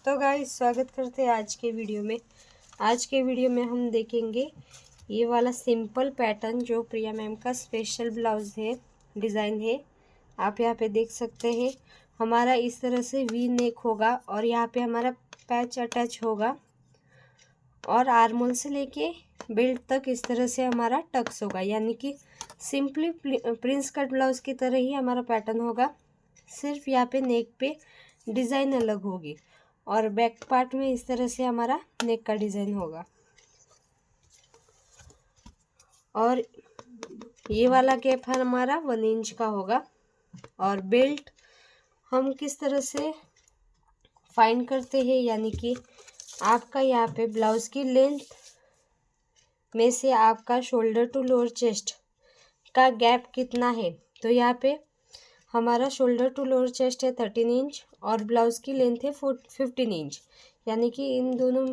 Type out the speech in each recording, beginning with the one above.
तो गाइस स्वागत करते हैं आज के वीडियो में। आज के वीडियो में हम देखेंगे ये वाला सिंपल पैटर्न जो प्रिया मैम का स्पेशल ब्लाउज है, डिज़ाइन है। आप यहाँ पे देख सकते हैं हमारा इस तरह से वी नेक होगा और यहाँ पे हमारा पैच अटैच होगा और आर्मोल से लेके बेल्ट तक इस तरह से हमारा टक्स होगा, यानी कि सिंपली प्रिंस कट ब्लाउज की तरह ही हमारा पैटर्न होगा। सिर्फ यहाँ पे नेक पे डिज़ाइन अलग होगी और बैक पार्ट में इस तरह से हमारा नेक का डिज़ाइन होगा। और ये वाला गैप हमारा 1 इंच का होगा। और बेल्ट हम किस तरह से फाइंड करते हैं, यानी कि आपका यहाँ पे ब्लाउज की लेंथ में से आपका शोल्डर टू लोअर चेस्ट का गैप कितना है। तो यहाँ पे हमारा शोल्डर टू लोअर चेस्ट है 13 इंच और ब्लाउज़ की लेंथ है 15 इंच, यानी कि इन दोनों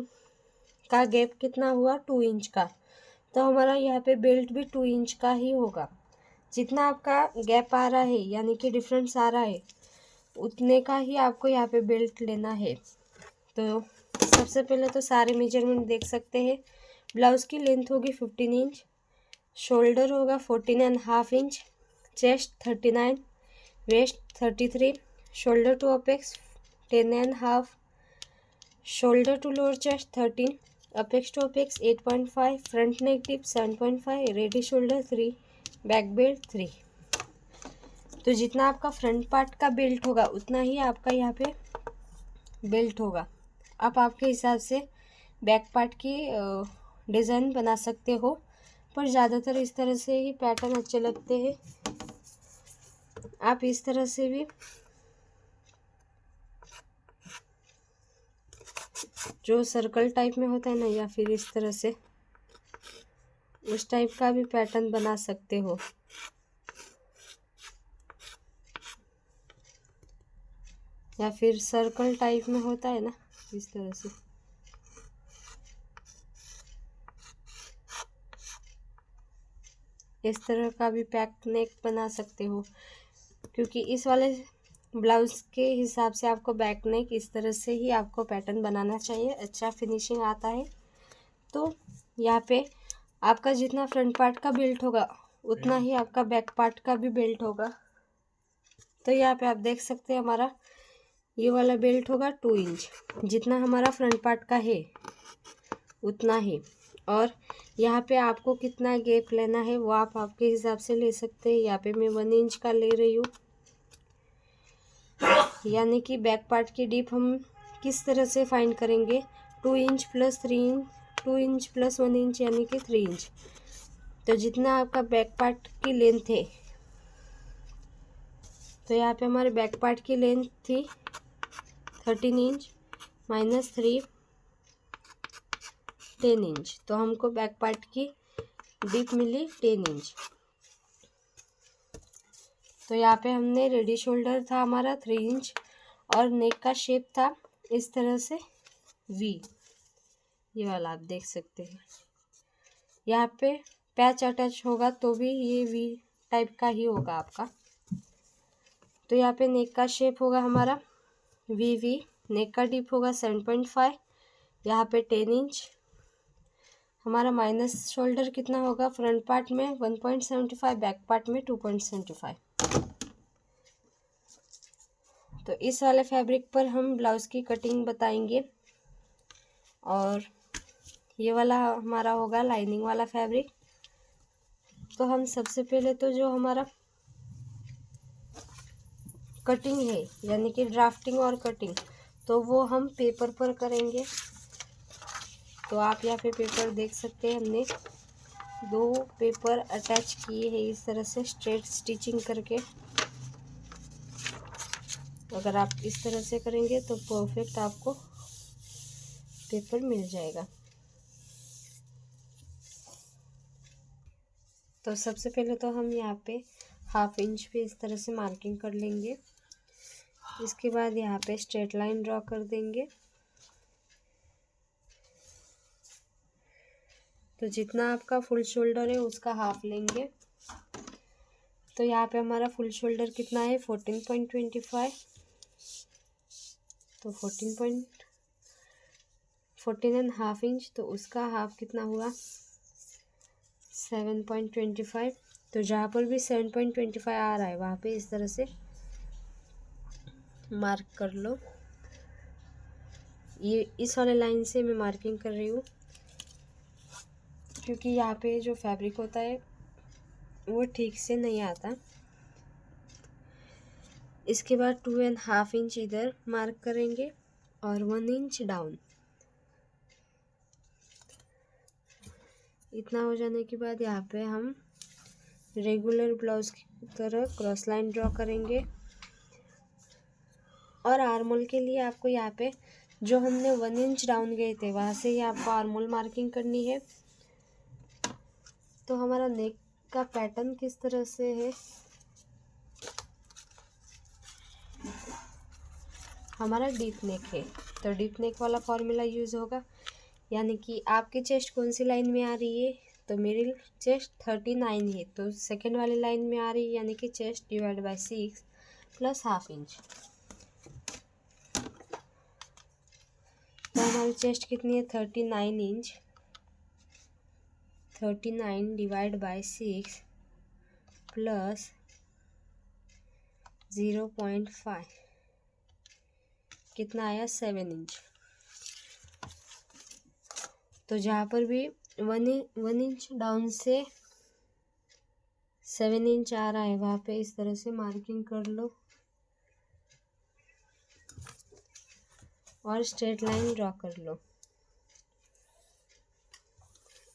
का गैप कितना हुआ 2 इंच का। तो हमारा यहाँ पे बेल्ट भी 2 इंच का ही होगा। जितना आपका गैप आ रहा है, यानी कि डिफरेंस आ रहा है, उतने का ही आपको यहाँ पे बेल्ट लेना है। तो सबसे पहले तो सारे मेजरमेंट देख सकते हैं। ब्लाउज़ की लेंथ होगी 15 इंच, शोल्डर होगा 14.5 inch, chest 39, waist 33, shoulder to apex 10.5, shoulder to lower chest 13, apex to apex 8.5, front neck dip 7.5, ready shoulder 3, back belt 3। तो जितना आपका फ्रंट पार्ट का बेल्ट होगा उतना ही आपका यहाँ पे बेल्ट होगा। आप आपके हिसाब से बैक पार्ट की डिज़ाइन बना सकते हो, पर ज़्यादातर इस तरह से ही पैटर्न अच्छे लगते हैं। आप इस तरह से भी जो सर्कल टाइप में होता है ना, या फिर इस तरह से उस टाइप का भी पैटर्न बना सकते हो। या फिर सर्कल टाइप में होता है ना, इस तरह से। इस तरह का भी बैक नेक बना सकते हो, क्योंकि इस वाले ब्लाउज के हिसाब से आपको बैक नेक इस तरह से ही आपको पैटर्न बनाना चाहिए, अच्छा फिनिशिंग आता है। तो यहाँ पे आपका जितना फ्रंट पार्ट का बेल्ट होगा उतना ही आपका बैक पार्ट का भी बेल्ट होगा। तो यहाँ पे आप देख सकते हैं हमारा ये वाला बेल्ट होगा 2 इंच, जितना हमारा फ्रंट पार्ट का है उतना ही। और यहाँ पे आपको कितना गैप लेना है वो आप आपके हिसाब से ले सकते हैं। यहाँ पे मैं 1 इंच का ले रही हूँ, यानी कि बैक पार्ट की डीप हम किस तरह से फाइंड करेंगे। 2 inch plus 3 inch, 2 inch plus 1 inch, यानी कि 3 इंच। तो जितना आपका बैक पार्ट की लेंथ है, तो यहाँ पे हमारे बैक पार्ट की लेंथ थी 13 इंच माइनस 3 10 इंच, तो हमको बैक पार्ट की डीप मिली 10 इंच। तो यहाँ पे हमने रेडी शोल्डर था हमारा 3 इंच और नेक का शेप था इस तरह से वी, ये वाला आप देख सकते हैं। यहाँ पे पैच अटैच होगा तो भी ये वी टाइप का ही होगा आपका। तो यहाँ पे नेक का शेप होगा हमारा वी। नेक का डीप होगा 7.5, यहाँ पे 10 इंच। हमारा माइनस शोल्डर कितना होगा फ्रंट पार्ट में 1.75, बैक पार्ट में 2.75। तो इस वाले फैब्रिक पर हम ब्लाउज़ की कटिंग बताएंगे। और ये वाला हमारा होगा लाइनिंग वाला फैब्रिक। तो हम सबसे पहले तो जो हमारा कटिंग है, यानी कि ड्राफ्टिंग और कटिंग, तो वो हम पेपर पर करेंगे। तो आप यहाँ पे पेपर देख सकते हैं, हमने 2 पेपर अटैच किए हैं इस तरह से स्ट्रेट स्टिचिंग करके। अगर आप इस तरह से करेंगे तो परफेक्ट आपको पेपर मिल जाएगा। तो सबसे पहले तो हम यहाँ पे 1/2 इंच पे इस तरह से मार्किंग कर लेंगे। इसके बाद यहाँ पे स्ट्रेट लाइन ड्रॉ कर देंगे। तो जितना आपका फुल शोल्डर है उसका हाफ लेंगे। तो यहाँ पे हमारा फुल शोल्डर कितना है 14.25, तो 14. 14.5 इंच, तो उसका हाफ कितना हुआ 7.25। तो जहाँ पर भी 7.25 आ रहा है वहाँ पे इस तरह से मार्क कर लो। ये इस वाले लाइन से मैं मार्किंग कर रही हूँ क्योंकि यहाँ पे जो फैब्रिक होता है वो ठीक से नहीं आता। इसके बाद 2.5 इंच इधर मार्क करेंगे और 1 इंच डाउन। इतना हो जाने के बाद यहाँ पे हम रेगुलर ब्लाउज की तरह क्रॉस लाइन ड्रॉ करेंगे। और आर्मोल के लिए आपको यहाँ पे जो हमने 1 इंच डाउन गए थे वहाँ से ही आपको आर्मोल मार्किंग करनी है। तो हमारा नेक का पैटर्न किस तरह से है, हमारा डीप नेक है तो डीप नेक वाला फॉर्मूला यूज़ होगा। यानी कि आपकी चेस्ट कौन सी लाइन में आ रही है, तो मेरी चेस्ट 39 है, तो सेकेंड वाली लाइन में आ रही है, यानी कि chest divide by 6 plus half inch. तो हमारी चेस्ट कितनी है 39 इंच। 39 डिवाइड बाय 6 प्लस 0.5 कितना आया 7 इंच। तो जहाँ पर भी 1 इंच डाउन से 7 इंच आ रहा है वहाँ पे इस तरह से मार्किंग कर लो और स्ट्रेट लाइन ड्रॉ कर लो।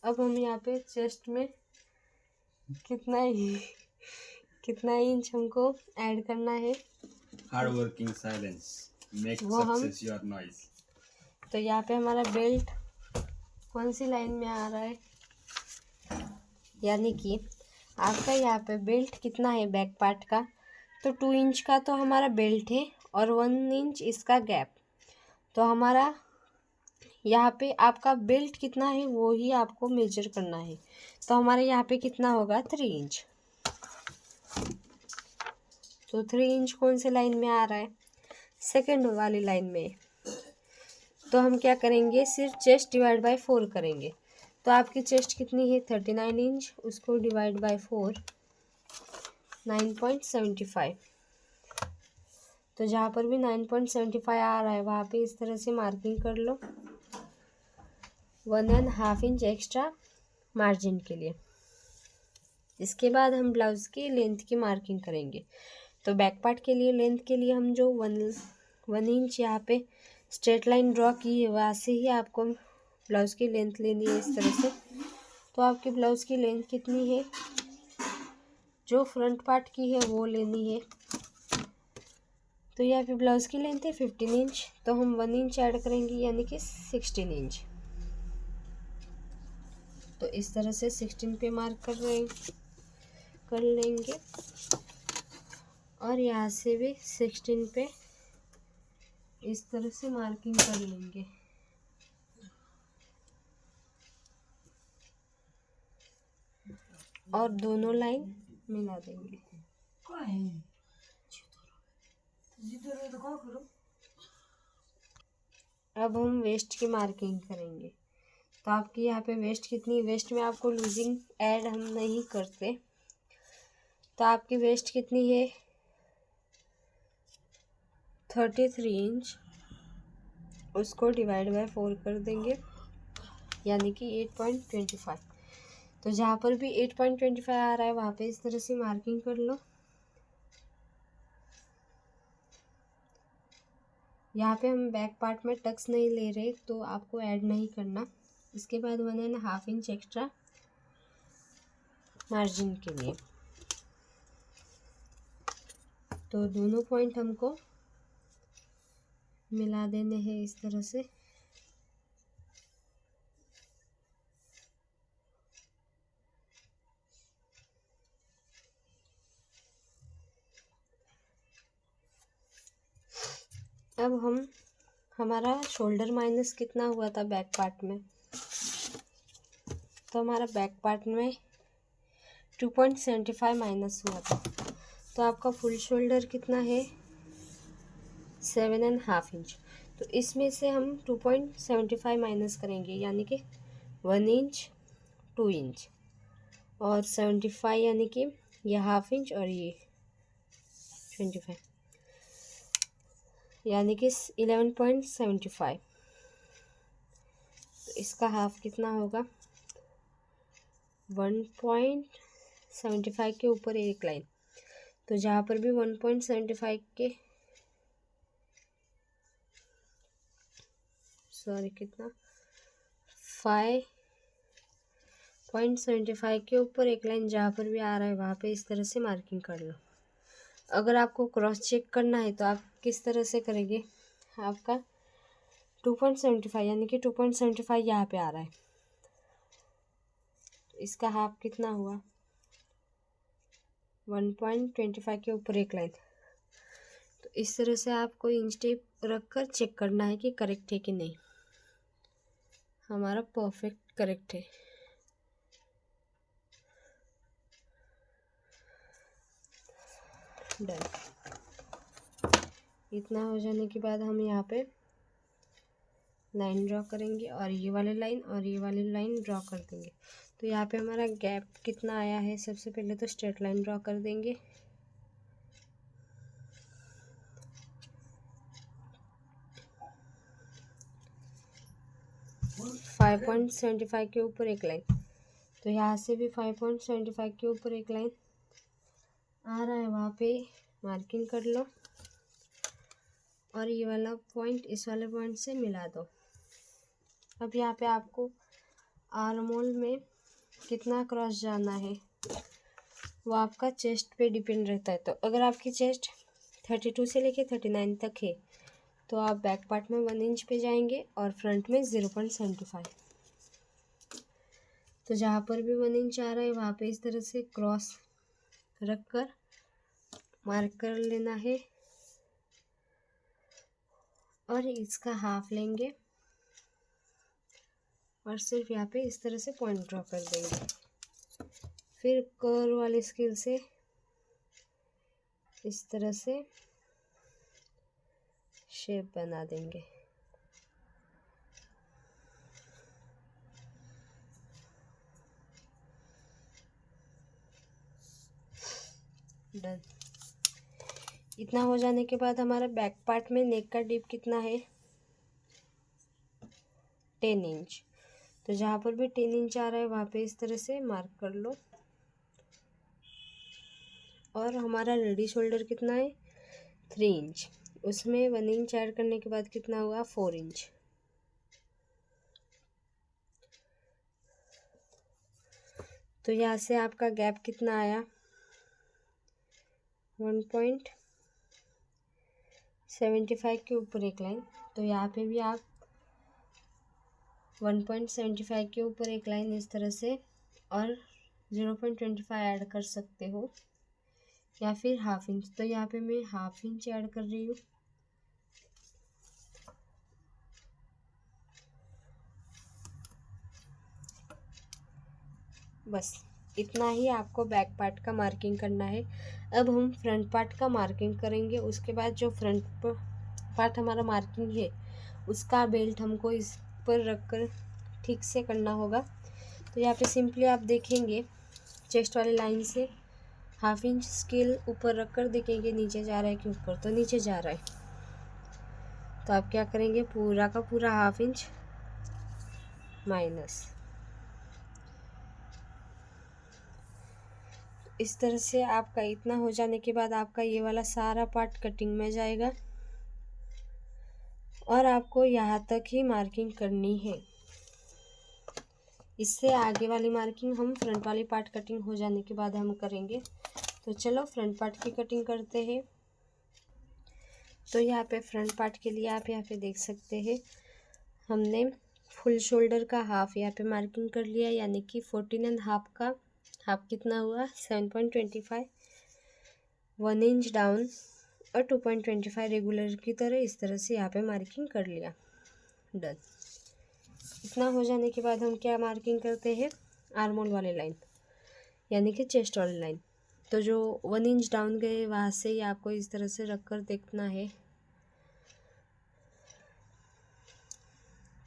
अब हम यहाँ पे चेस्ट में कितना इंच हमको ऐड करना है, हार्ड वर्किंग साइलेंस मेक वो हम सक्सेस योर नॉइज। तो यहाँ पे हमारा बेल्ट कौन सी लाइन में आ रहा है, यानी कि आपका यहाँ पे बेल्ट कितना है बैक पार्ट का, तो 2 इंच का तो हमारा बेल्ट है और 1 इंच इसका गैप। तो हमारा यहाँ पे आपका बेल्ट कितना है वो ही आपको मेजर करना है। तो हमारे यहाँ पे कितना होगा 3 इंच। तो 3 इंच कौन से लाइन में आ रहा है, सेकेंड वाली लाइन में। तो हम क्या करेंगे सिर्फ चेस्ट डिवाइड बाय 4 करेंगे। तो आपकी चेस्ट कितनी है 39 इंच, उसको डिवाइड बाय 4 9.75। तो जहाँ पर भी 9.75 आ रहा है वहाँ पे इस तरह से मार्किंग कर लो 1.5 इंच एक्स्ट्रा मार्जिन के लिए। इसके बाद हम ब्लाउज़ की लेंथ की मार्किंग करेंगे। तो बैक पार्ट के लिए लेंथ के लिए हम जो 1 इंच यहाँ पे स्ट्रेट लाइन ड्रॉ की है वहाँ से ही आपको ब्लाउज़ की लेंथ लेनी है इस तरह से। तो आपके ब्लाउज़ की लेंथ कितनी है, जो फ्रंट पार्ट की है वो लेनी है। तो यहाँ पे ब्लाउज़ की लेंथ है 15 इंच, तो हम 1 इंच ऐड करेंगे यानी कि 16 इंच। तो इस तरह से 16 पे मार्क कर लेंगे और यहाँ से भी 16 पे इस तरह से मार्किंग कर लेंगे। और दोनों लाइन मिला देंगे। अब हम वेस्ट की मार्किंग करेंगे। तो आपकी यहाँ पे वेस्ट कितनी, वेस्ट में आपको लूजिंग ऐड हम नहीं करते। तो आपकी वेस्ट कितनी है 33 इंच, उसको डिवाइड बाय 4 कर देंगे यानी कि 8.25। तो जहाँ पर भी 8.25 आ रहा है वहाँ पे इस तरह से मार्किंग कर लो। यहाँ पे हम बैक पार्ट में टक्स नहीं ले रहे तो आपको ऐड नहीं करना। इसके बाद 1.5 इंच एक्स्ट्रा मार्जिन के लिए। तो दोनों पॉइंट हमको मिला देने हैं इस तरह से। अब हमारा शोल्डर माइनस कितना हुआ था बैक पार्ट में, तो हमारा बैक पार्ट में 2.75 माइनस हुआ था। तो आपका फुल शोल्डर कितना है 7.5 इंच। तो इसमें से हम 2.75 माइनस करेंगे, यानी कि 1 इंच 2 इंच और 75 यानी कि ये हाफ इंच और ये 25 यानी कि 11.75। तो इसका हाफ कितना होगा? 1.75 के ऊपर एक लाइन, तो जहाँ पर भी 1.75 के कितना 5.75 के ऊपर एक लाइन जहाँ पर भी आ रहा है वहाँ पे इस तरह से मार्किंग कर लो। अगर आपको क्रॉस चेक करना है तो आप किस तरह से करेंगे? आपका 2.75 यानी कि 2.75 यहाँ पे आ रहा है, इसका हाफ कितना हुआ? 1.25 के ऊपर एक लाइन। तो इस तरह से आपको इंच टेप रख कर चेक करना है कि करेक्ट है कि नहीं। हमारा परफेक्ट करेक्ट है। डन। इतना हो जाने के बाद हम यहाँ पे लाइन ड्रॉ करेंगे और ये वाली लाइन और ये वाली लाइन ड्रॉ कर देंगे। तो यहाँ पे हमारा गैप कितना आया है? सबसे पहले तो स्ट्रेट लाइन ड्रॉ कर देंगे। फाइव 5.75 के ऊपर एक लाइन, तो यहाँ से भी 5.75 के ऊपर एक लाइन आ रहा है, वहाँ पे मार्किंग कर लो और ये वाला पॉइंट इस वाले पॉइंट से मिला दो। अब यहाँ पे आपको आर्म होल में कितना क्रॉस जाना है वो आपका चेस्ट पे डिपेंड रहता है। तो अगर आपकी चेस्ट 32 से लेके 39 तक है तो आप बैक पार्ट में 1 इंच पे जाएंगे और फ्रंट में 0.75। तो जहाँ पर भी 1 इंच आ रहा है वहाँ पे इस तरह से क्रॉस रख कर मार्क कर लेना है और इसका हाफ लेंगे और सिर्फ यहाँ पे इस तरह से पॉइंट ड्रॉ कर देंगे। फिर कर्व वाली स्केल से इस तरह से शेप बना देंगे। डन। इतना हो जाने के बाद हमारा बैक पार्ट में नेक का डीप कितना है? 10 इंच। तो जहाँ पर भी 10 इंच आ रहा है वहाँ पे इस तरह से मार्क कर लो। और हमारा रेडी शोल्डर कितना है? 3 इंच। उसमें 1 इंच ऐड करने के बाद कितना हुआ? 4 इंच। तो यहाँ से आपका गैप कितना आया? 1.75 के ऊपर एक लाइन। तो यहाँ पे भी आप 1.75 के ऊपर एक लाइन इस तरह से और 0.25 ऐड कर सकते हो या फिर हाफ इंच। तो यहाँ पे मैं हाफ इंच ऐड कर रही हूँ। बस इतना ही आपको बैक पार्ट का मार्किंग करना है। अब हम फ्रंट पार्ट का मार्किंग करेंगे। उसके बाद जो फ्रंट पार्ट हमारा मार्किंग है उसका बेल्ट हमको इस पर रख कर ठीक से करना होगा। तो यहाँ पे सिंपली आप देखेंगे चेस्ट वाली लाइन से हाफ इंच स्केल ऊपर रख कर देखेंगे नीचे जा रहा है कि ऊपर। तो नीचे जा रहा है तो आप क्या करेंगे? पूरा का पूरा हाफ इंच माइनस। इस तरह से आपका इतना हो जाने के बाद आपका ये वाला सारा पार्ट कटिंग में जाएगा और आपको यहाँ तक ही मार्किंग करनी है। इससे आगे वाली मार्किंग हम फ्रंट वाली पार्ट कटिंग हो जाने के बाद हम करेंगे। तो चलो फ्रंट पार्ट की कटिंग करते हैं। तो यहाँ पे फ्रंट पार्ट के लिए आप यहाँ पे देख सकते हैं हमने फुल शोल्डर का हाफ यहाँ पे मार्किंग कर लिया, यानी कि 14.5 का हाफ कितना हुआ? 7.25, 1 इंच डाउन और 2.25 रेगुलर की तरह इस तरह से यहाँ पे मार्किंग कर लिया। डन। इतना हो जाने के बाद हम क्या मार्किंग करते हैं? आर्म होल वाली लाइन यानी कि चेस्ट वाली लाइन। तो जो 1 इंच डाउन गए वहाँ से ही आपको इस तरह से रख कर देखना है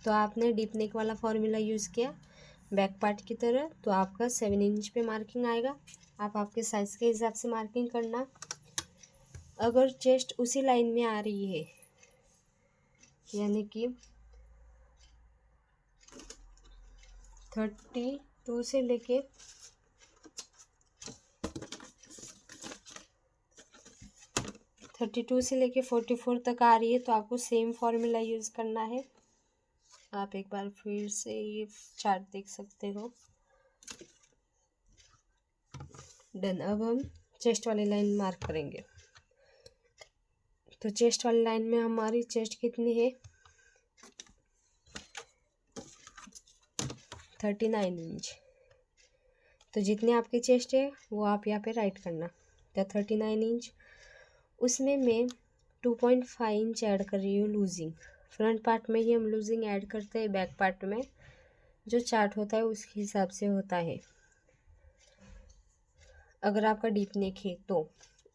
तो आपने डीप नेक वाला फॉर्मूला यूज़ किया बैक पार्ट की तरह, तो आपका 7 इंच पे मार्किंग आएगा। आप आपके साइज़ के हिसाब से मार्किंग करना। अगर चेस्ट उसी लाइन में आ रही है, यानी कि 32 से लेके 44 तक आ रही है, तो आपको सेम फॉर्मूला यूज़ करना है। आप एक बार फिर से ये चार्ट देख सकते हो। डन। अब हम चेस्ट वाली लाइन मार्क करेंगे। तो चेस्ट वाली लाइन में हमारी चेस्ट कितनी है, 39 इंच। तो जितनी आपकी चेस्ट है वो आप यहाँ पे राइट करना। तो 39 इंच, उसमें मैं 2.5 इंच ऐड कर रही हूँ लूजिंग। फ्रंट पार्ट में ही हम लूजिंग ऐड करते हैं, बैक पार्ट में जो चार्ट होता है उसके हिसाब से होता है, अगर आपका डीप नेक है तो।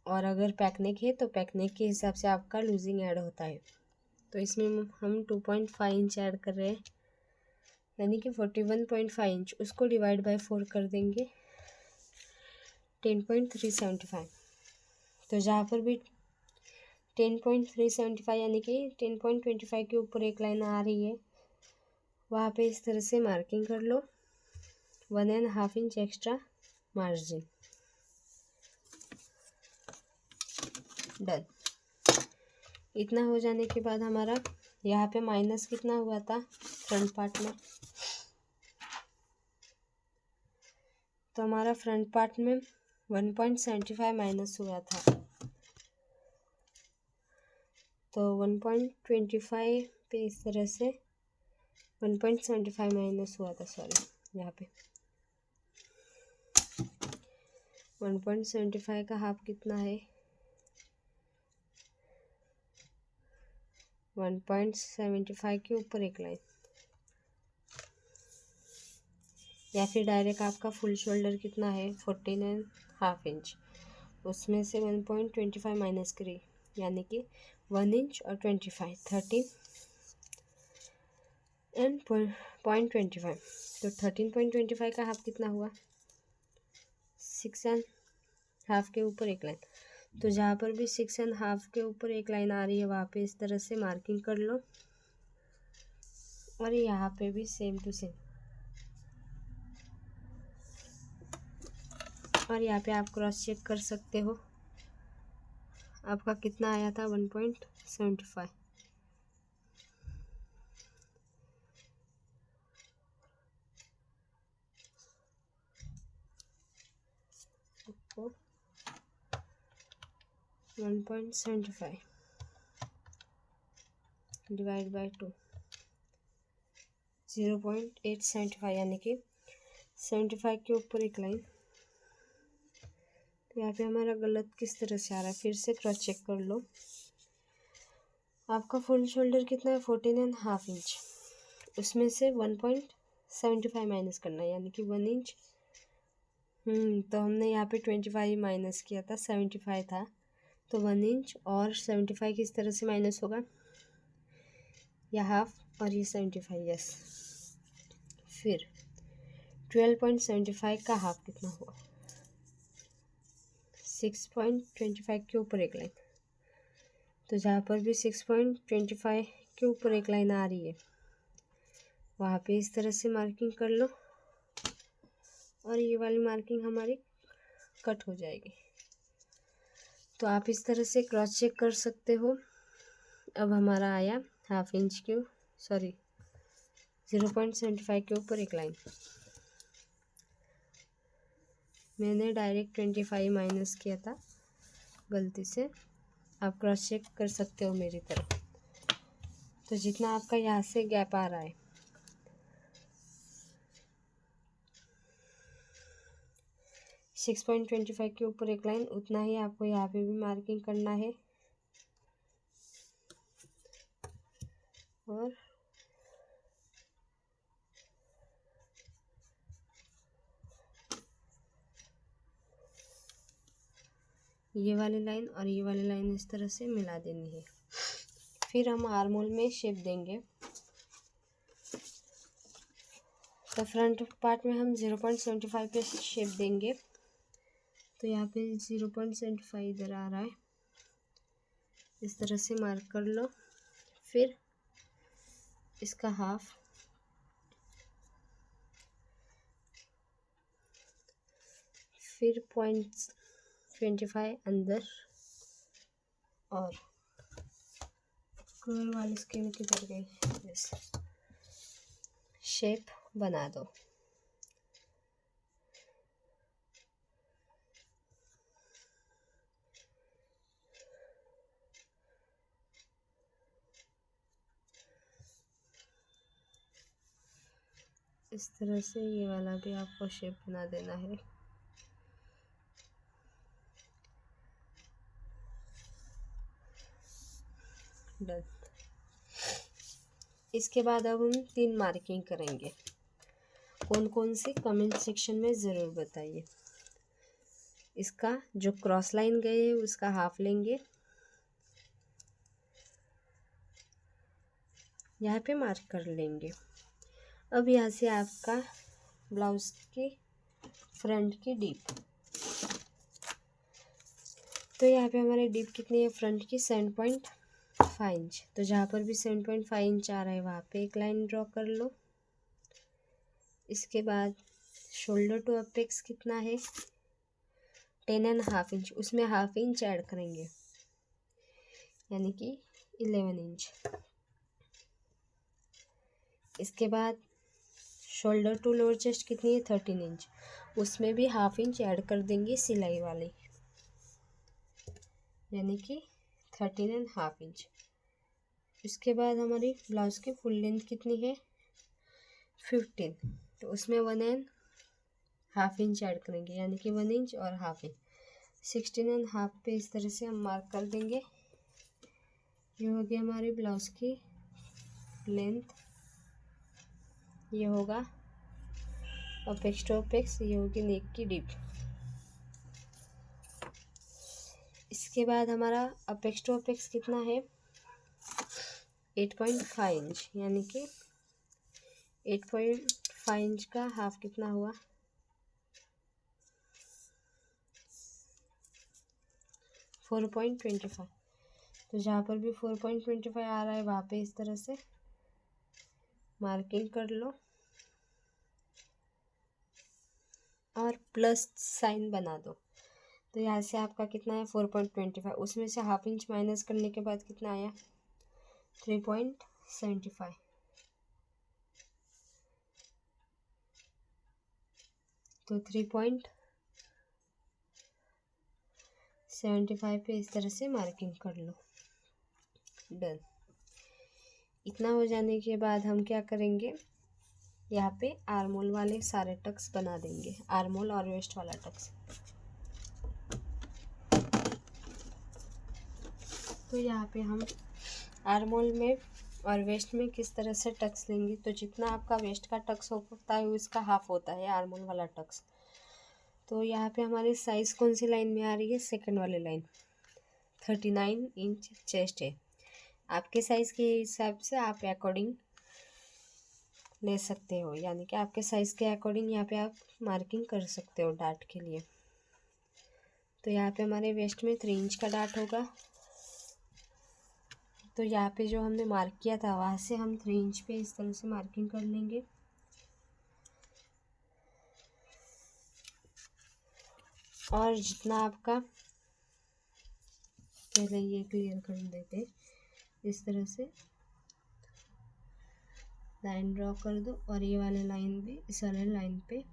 और अगर पैक नेक है तो पैक नेक के हिसाब से आपका लूजिंग ऐड होता है। तो इसमें हम 2.5 इंच ऐड कर रहे हैं, यानी कि 41.5 इंच। उसको डिवाइड बाय 4 कर देंगे, 10.375। तो जहाँ पर भी 10.375 यानी कि 10.25 के ऊपर एक लाइन आ रही है, वहाँ पे इस तरह से मार्किंग कर लो, 1.5 इंच एक्स्ट्रा मार्जिन। डन। इतना हो जाने के बाद हमारा यहाँ पे माइनस कितना हुआ था फ्रंट पार्ट में, तो हमारा फ्रंट पार्ट में 1.75 माइनस हुआ था। तो 1.25 पे इस तरह से 1.75 माइनस हुआ था, सॉरी, यहाँ पे 1.75 का हाफ कितना है, 1.75 के ऊपर एक लाइन, या फिर डायरेक्ट आपका फुल शोल्डर कितना है 14.5 इंच, उसमें से 1.25 माइनस करिए, यानी कि 1 इंच और 25 13 एंड 0.25। तो 13.25 का हाफ कितना हुआ, 6.5 के ऊपर एक लाइन। तो जहाँ पर भी 6.5 के ऊपर एक लाइन आ रही है वहाँ पे इस तरह से मार्किंग कर लो, और यहाँ पे भी सेम टू सेम। और यहाँ पे आप क्रॉस चेक कर सकते हो आपका कितना आया था, 1.75। आपको 1.75 डिवाइड बाय 2, 0.875, यानी कि 75 के ऊपर एक लाइन। तो यहाँ पे हमारा गलत किस तरह से आ रहा है, फिर से क्रॉस चेक कर लो। आपका फुल शोल्डर कितना है 14.5 इंच, उसमें से 1.75 माइनस करना है, यानी कि 1 इंच। तो हमने यहाँ पे 25 माइनस किया था, 75 था, तो 1 इंच और 75 किस तरह से माइनस होगा, या हाफ और ये 75, यस। फिर 12.75 का हाफ कितना हुआ, 6.25 के ऊपर एक लाइन। तो जहाँ पर भी 6.25 के ऊपर एक लाइन आ रही है वहाँ पे इस तरह से मार्किंग कर लो, और ये वाली मार्किंग हमारी कट हो जाएगी। तो आप इस तरह से क्रॉस चेक कर सकते हो। अब हमारा आया हाफ इंच के, सॉरी 0.75 के ऊपर एक लाइन। मैंने डायरेक्ट 25 माइनस किया था गलती से, आप क्रॉस चेक कर सकते हो मेरी तरफ। तो जितना आपका यहाँ से गैप आ रहा है, सिक्स 6.25 के ऊपर एक लाइन, उतना ही आपको यहाँ पे भी मार्किंग करना है। और ये वाली लाइन और ये वाली लाइन इस तरह से मिला देनी है। फिर हम आर्म होल में शेप देंगे। तो फ्रंट पार्ट में हम 0.75 पे शेप देंगे। तो यहाँ पे 0.75 इधर आ रहा है, इस तरह से मार्क कर लो। फिर इसका हाफ, फिर 0.25 अंदर, और कर्व वाली स्केल किधर गई, बस शेप बना दो। इस तरह से ये वाला भी आपको शेप बना देना है। डन। इसके बाद अब हम 3 मार्किंग करेंगे। कौन कौन सी, कमेंट सेक्शन में ज़रूर बताइए। इसका जो क्रॉस लाइन गए है उसका हाफ लेंगे, यहाँ पे मार्क कर लेंगे। अब यहाँ से आपका ब्लाउज की फ्रंट की डीप, तो यहाँ पे हमारी डीप कितनी है, फ्रंट की 7.5 इंच। तो जहाँ पर भी 7.5 इंच आ रहा है वहाँ पे एक लाइन ड्रॉ कर लो। इसके बाद शोल्डर टू अपेक्स कितना है, 10.5 इंच, उसमें हाफ इंच ऐड करेंगे, यानी कि 11 इंच। इसके बाद शोल्डर टू लोअर चेस्ट कितनी है, 13 इंच, उसमें भी हाफ इंच ऐड कर देंगे सिलाई वाली, यानी कि 13.5 इंच। इसके बाद हमारी ब्लाउज की फुल लेंथ कितनी है, 15, तो उसमें 1.5 इंच ऐड करेंगे, यानी कि 1 इंच और हाफ इंच, 16.5 पे इस तरह से हम मार्क कर देंगे। ये हो गया हमारी ब्लाउज की लेंथ, ये होगा अपेक्स टू अपेक्स, ये होगी नेक की डीप। इसके बाद हमारा अपेक्स टू अपेक्स कितना है, 8.5 इंच, यानी कि 8.5 इंच का हाफ कितना हुआ, 4.25। तो जहाँ पर भी 4.25 आ रहा है वहाँ पे इस तरह से मार्किंग कर लो और प्लस साइन बना दो। तो यहाँ से आपका कितना है, 4.25, उसमें से हाफ इंच माइनस करने के बाद कितना आया, 3.75। तो 3.75 पे इस तरह से मार्किंग कर लो। डन। इतना हो जाने के बाद हम क्या करेंगे, यहाँ पे आर्मोल वाले सारे टक्स बना देंगे, आर्मोल और वेस्ट वाला टक्स। तो यहाँ पे हम आर्मोल में और वेस्ट में किस तरह से टक्स लेंगे, तो जितना आपका वेस्ट का टक्स होता है उसका हाफ होता है आर्मोल वाला टक्स। तो यहाँ पे हमारी साइज़ कौन सी लाइन में आ रही है, सेकंड वाली लाइन, 39 इंच चेस्ट है। आपके साइज़ के हिसाब से आप अकॉर्डिंग ले सकते हो, यानी कि आपके साइज़ के अकॉर्डिंग यहाँ पे आप मार्किंग कर सकते हो डार्ट के लिए। तो यहाँ पे हमारे वेस्ट में 3 इंच का डार्ट होगा। तो यहाँ पे जो हमने मार्क किया था वहाँ से हम 3 इंच पे इस तरह से मार्किंग कर लेंगे। और जितना आपका, पहले ये क्लियर कर देते, इस तरह से लाइन ड्रॉ कर दो और ये वाले लाइन भी इस वाले लाइन पे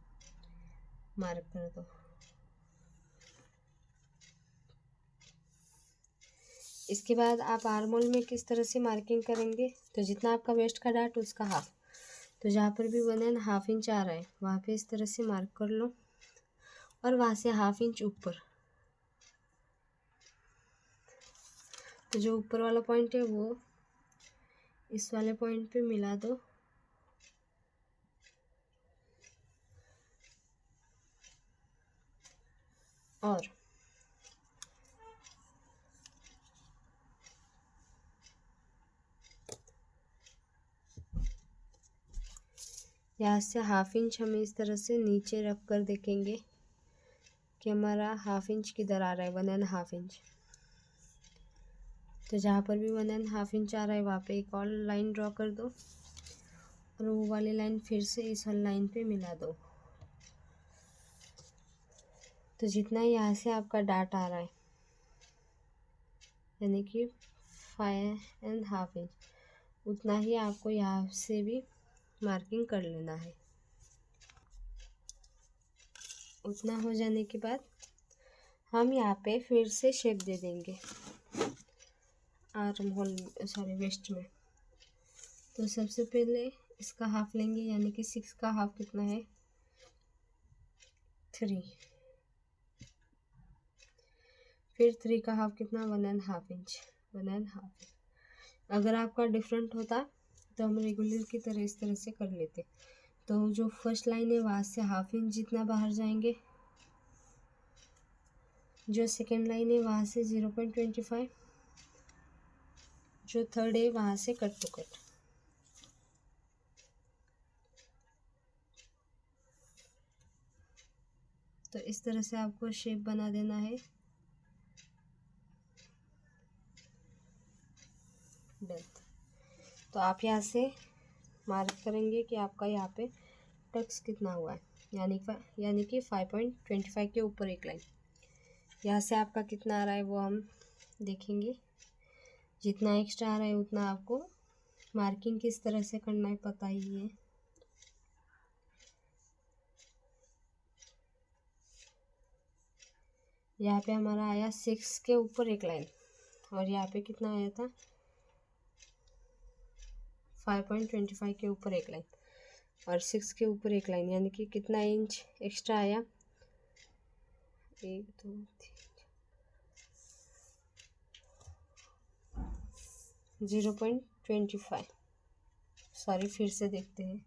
मार्क कर दो। इसके बाद आप आर्मोल में किस तरह से मार्किंग करेंगे, तो जितना आपका वेस्ट का डार्ट उसका हाफ। तो जहाँ पर भी 1.5 इंच आ रहा है वहाँ पे इस तरह से मार्क कर लो और वहाँ से हाफ इंच ऊपर, तो जो ऊपर वाला पॉइंट है वो इस वाले पॉइंट पे मिला दो। और यहाँ से हाफ इंच हम इस तरह से नीचे रख कर देखेंगे कि हमारा हाफ इंच किधर आ रहा है, 1.5 इंच। तो जहाँ पर भी 1.5 इंच आ रहा है वहाँ पे एक और लाइन ड्रॉ कर दो और वो वाली लाइन फिर से इस वाली लाइन पे मिला दो। तो जितना यहाँ से आपका डाट आ रहा है यानी कि 5.5 इंच, उतना ही आपको यहाँ से भी मार्किंग कर लेना है। उतना हो जाने के बाद हम यहाँ पे फिर से शेप दे देंगे आर्म होल वेस्ट में। तो सबसे पहले इसका हाफ लेंगे यानी कि 6 का हाफ कितना है, 3। फिर 3 का हाफ कितना, 1.5 इंच, 1.5। अगर आपका डिफरेंट होता तो हम रेगुलर की तरह इस तरह से कर लेते। तो जो फर्स्ट लाइन है वहाँ से हाफ इंच जितना बाहर जाएंगे, जो सेकेंड लाइन है वहाँ से 0.25, जो थर्ड है वहाँ से कट टू कट। तो इस तरह से आपको शेप बना देना है। डन। तो आप यहाँ से मार्क करेंगे कि आपका यहाँ पे टक्स कितना हुआ है, यानी कि 5.25 के ऊपर एक लाइन। यहाँ से आपका कितना आ रहा है वो हम देखेंगे। जितना एक्स्ट्रा आ रहा है उतना आपको मार्किंग किस तरह से करना है पता ही है। यहाँ पे हमारा आया 6 के ऊपर एक लाइन और यहाँ पे कितना आया था, 5.25 के ऊपर एक लाइन और 6 के ऊपर एक लाइन, यानी कि कितना इंच एक्स्ट्रा आया, 1 2 3 0.25। सॉरी, फिर से देखते हैं।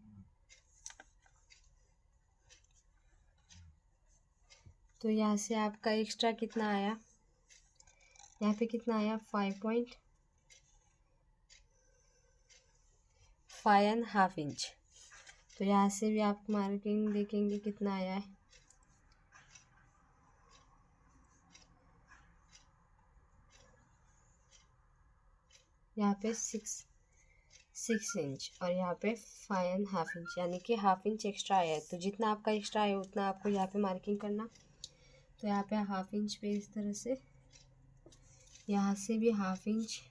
तो यहाँ से आपका एक्स्ट्रा कितना आया, यहाँ पे कितना आया, 5.5 इंच। तो यहाँ से भी आप मार्किंग देखेंगे कितना आया है, यहाँ पे 6 इंच और यहाँ पे 5.5 इंच, यानी कि हाफ इंच एक्स्ट्रा आया है। तो जितना आपका एक्स्ट्रा है उतना आपको यहाँ पे मार्किंग करना। तो यहाँ पे हाफ इंच पे इस तरह से, यहाँ से भी हाफ इंच,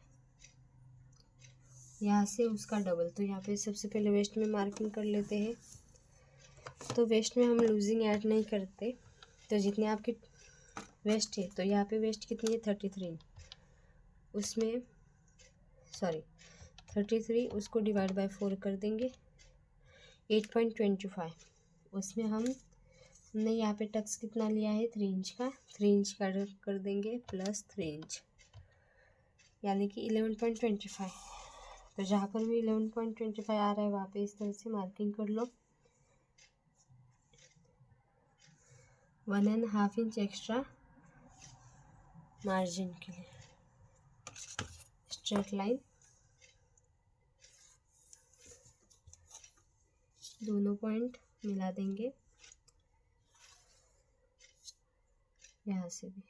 यहाँ से उसका डबल। तो यहाँ पे सबसे पहले वेस्ट में मार्किंग कर लेते हैं। तो वेस्ट में हम लूजिंग ऐड नहीं करते। तो जितने आपकी वेस्ट है, तो यहाँ पे वेस्ट कितनी है, 33, उसमें 33, उसको डिवाइड बाय 4 कर देंगे, 8.25। उसमें हमने यहाँ पे टक्स कितना लिया है, 3 इंच का, 3 इंच का कर देंगे प्लस 3 इंच, यानी कि 11.25। तो जहाँ पर भी 11.25 आ रहा है वहाँ पे इस तरह से मार्किंग कर लो। 1.5 इंच एक्स्ट्रा मार्जिन के लिए, स्ट्रेट लाइन दोनों पॉइंट मिला देंगे, यहाँ से भी।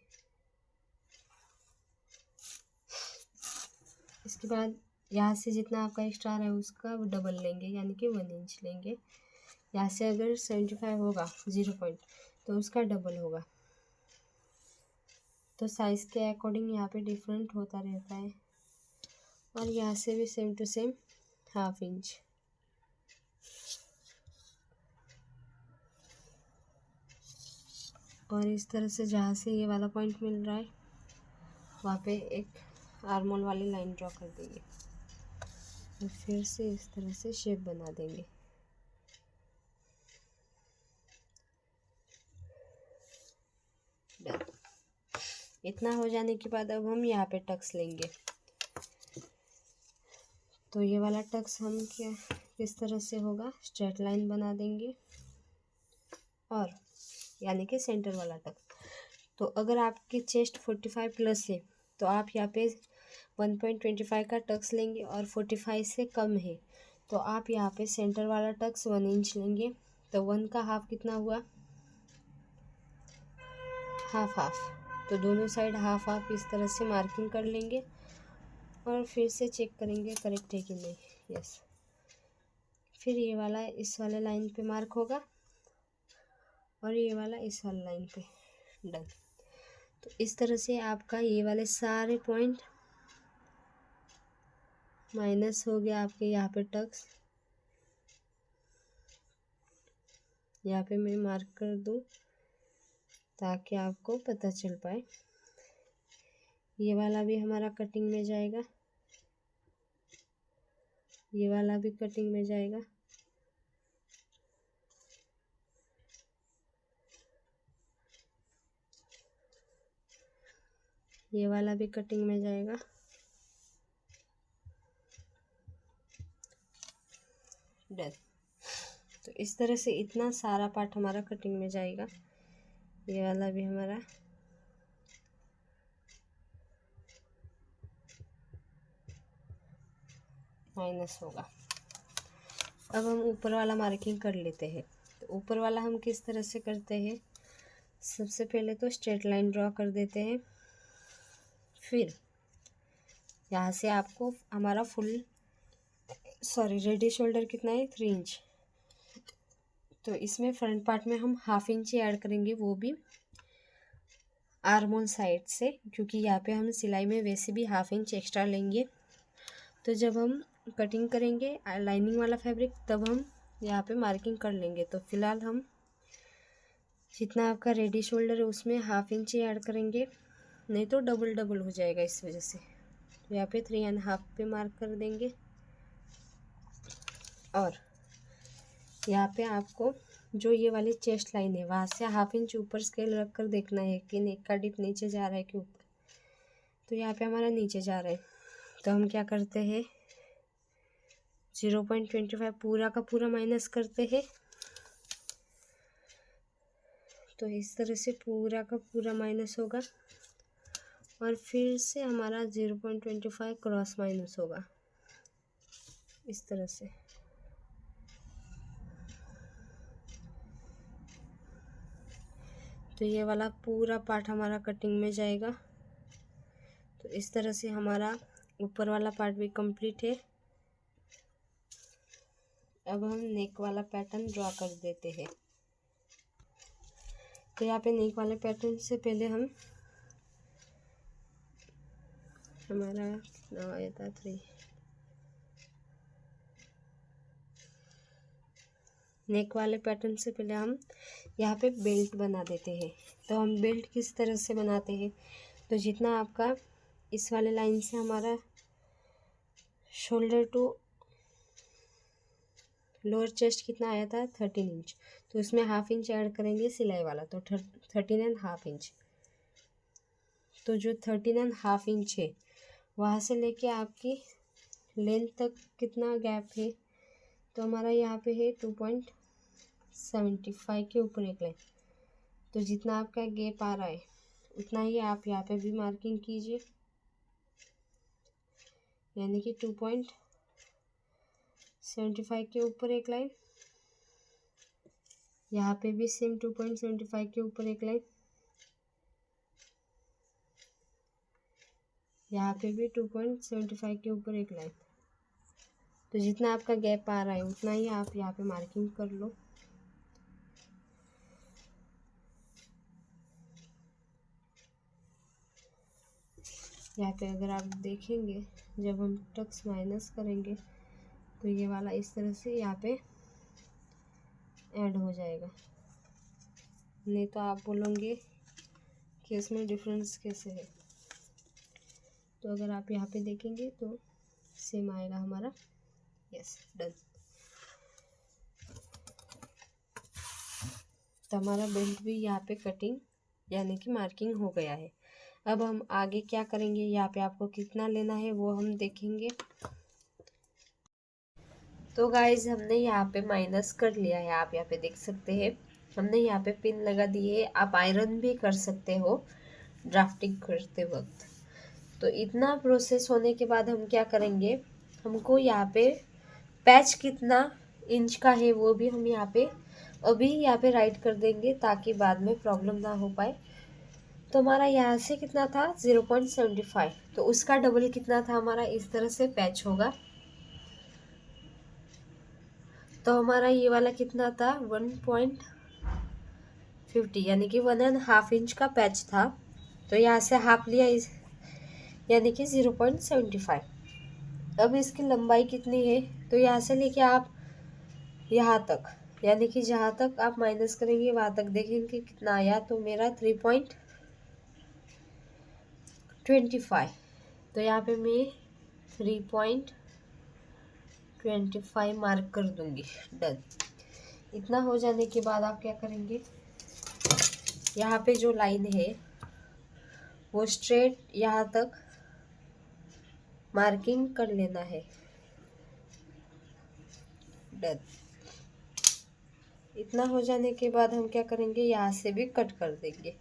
इसके बाद यहाँ से जितना आपका एक्स्ट्रा आ रहा है उसका डबल लेंगे, यानी कि 1 इंच लेंगे। यहाँ से अगर 75 होगा 0 पॉइंट, तो उसका डबल होगा। तो साइज़ के अकॉर्डिंग यहाँ पे डिफरेंट होता रहता है। और यहाँ से भी same to same half inch. और इस तरह से जहाँ से ये वाला पॉइंट मिल रहा है वहाँ पे एक आर्मोल वाली लाइन ड्रॉ कर देंगे और फिर से इस तरह से शेप बना देंगे। डन। इतना हो जाने के बाद अब हम यहाँ पे टक्स लेंगे। तो ये वाला टक्स हम किस तरह से होगा, स्ट्रेट लाइन बना देंगे और यानी कि सेंटर वाला टक्स। तो अगर आपकी चेस्ट 45 प्लस है तो आप यहाँ पे 1.25 का टक्स लेंगे और 45 से कम है तो आप यहाँ पे सेंटर वाला टक्स 1 इंच लेंगे। तो 1 का हाफ कितना हुआ, हाफ हाफ। तो दोनों साइड हाफ हाफ इस तरह से मार्किंग कर लेंगे और फिर से चेक करेंगे करेक्ट है कि नहीं। यस। फिर ये वाला इस वाले लाइन पे मार्क होगा और ये वाला इस वाले लाइन पे। डन। तो इस तरह से आपका ये वाले सारे पॉइंट माइनस हो गया आपके यहाँ पे टक्स। यहाँ पे मैं मार्क कर दूँ ताकि आपको पता चल पाए। ये वाला भी हमारा कटिंग में जाएगा, ये वाला भी कटिंग में जाएगा। ये वाला भी कटिंग में जाएगा। डन। तो इस तरह से इतना सारा पार्ट हमारा कटिंग में जाएगा। ये वाला भी हमारा माइनस होगा। अब हम ऊपर वाला मार्किंग कर लेते हैं। तो ऊपर वाला हम किस तरह से करते हैं, सबसे पहले तो स्ट्रेट लाइन ड्रॉ कर देते हैं। फिर यहाँ से आपको हमारा रेडी शोल्डर कितना है, 3 इंच। तो इसमें फ्रंट पार्ट में हम हाफ इंच ही ऐड करेंगे, वो भी आर्म होल साइड से, क्योंकि यहाँ पे हम सिलाई में वैसे भी हाफ इंच एक्स्ट्रा लेंगे। तो जब हम कटिंग करेंगे लाइनिंग वाला फैब्रिक तब हम यहाँ पे मार्किंग कर लेंगे। तो फिलहाल हम जितना आपका रेडी शोल्डर है उसमें हाफ इंच ही ऐड करेंगे, नहीं तो डबल डबल हो जाएगा इस वजह से। तो यहाँ पे 3.5 पे मार्क कर देंगे। और यहाँ पे आपको जो ये वाली चेस्ट लाइन है वहाँ से हाफ इंच ऊपर स्केल रख कर देखना है कि नेक का डिप नीचे जा रहा है कि ऊपर। तो यहाँ पे हमारा नीचे जा रहा है। तो हम क्या करते हैं, 0.25 पूरा का पूरा माइनस करते हैं। तो इस तरह से पूरा का पूरा माइनस होगा और फिर से हमारा 0.25 क्रॉस माइनस होगा इस तरह से। तो ये वाला पूरा पार्ट हमारा कटिंग में जाएगा। तो इस तरह से हमारा ऊपर वाला पार्ट भी कंप्लीट है। अब हम नेक वाला पैटर्न ड्रॉ कर देते हैं। तो यहाँ पे नेक वाले पैटर्न से पहले हमारा कितना आया था, 3। नेक वाले पैटर्न से पहले हम यहाँ पे बेल्ट बना देते हैं। तो हम बेल्ट किस तरह से बनाते हैं, तो जितना आपका इस वाले लाइन से हमारा शोल्डर टू लोअर चेस्ट कितना आया था, 13 इंच। तो इसमें हाफ इंच ऐड करेंगे सिलाई वाला, तो 13.5 इंच। तो जो 13.5 इंच है वहाँ से लेके आपकी लेंथ तक कितना गैप है, तो हमारा यहाँ पे है 2.75 के ऊपर एक लाइन। तो जितना आपका गैप आ रहा है उतना ही आप यहाँ पे भी मार्किंग कीजिए, यानी कि 2.75 के ऊपर एक लाइन। यहाँ पे भी सेम 2.75 के ऊपर एक लाइन, यहाँ पे भी 2.75 के ऊपर एक लाइन। तो जितना आपका गैप आ रहा है उतना ही आप यहाँ पे मार्किंग कर लो। यहाँ पे अगर आप देखेंगे जब हम टक्स माइनस करेंगे तो ये वाला इस तरह से यहाँ पे ऐड हो जाएगा, नहीं तो आप बोलोगे कि इसमें डिफरेंस कैसे है। तो अगर आप यहाँ पे देखेंगे तो सेम आएगा हमारा। Yes, done. तो हमारा बेल्ट भी यहाँ पे कटिंग यानी कि मार्किंग हो गया है। अब हम आगे क्या करेंगे, यहाँ पे आपको कितना लेना है वो हम देखेंगे। तो गाइज हमने यहाँ पे माइनस कर लिया है, आप यहाँ पे देख सकते हैं। हमने यहाँ पे पिन लगा दी है, आप आयरन भी कर सकते हो ड्राफ्टिंग करते वक्त। तो इतना प्रोसेस होने के बाद हम क्या करेंगे, हमको यहाँ पे पैच कितना इंच का है वो भी हम अभी यहाँ पे राइट कर देंगे ताकि बाद में प्रॉब्लम ना हो पाए। तो हमारा यहाँ से कितना था 0.75, तो उसका डबल कितना था हमारा, इस तरह से पैच होगा। तो हमारा ये वाला कितना था 1.50 यानी कि 1.5 इंच का पैच था। तो यहाँ से हाफ लिया इस यानी कि 0.75। अब इसकी लंबाई कितनी है, तो यहाँ से लेके आप यहाँ तक यानी कि जहाँ तक आप माइनस करेंगे वहाँ तक देखेंगे कितना आया। तो मेरा 3.25, तो यहाँ पे मैं 3.25 मार्क कर दूंगी। डन। इतना हो जाने के बाद आप क्या करेंगे, यहाँ पे जो लाइन है वो स्ट्रेट यहाँ तक मार्किंग कर लेना है। डन। इतना हो जाने के बाद हम क्या करेंगे, यहाँ से भी कट कर देंगे।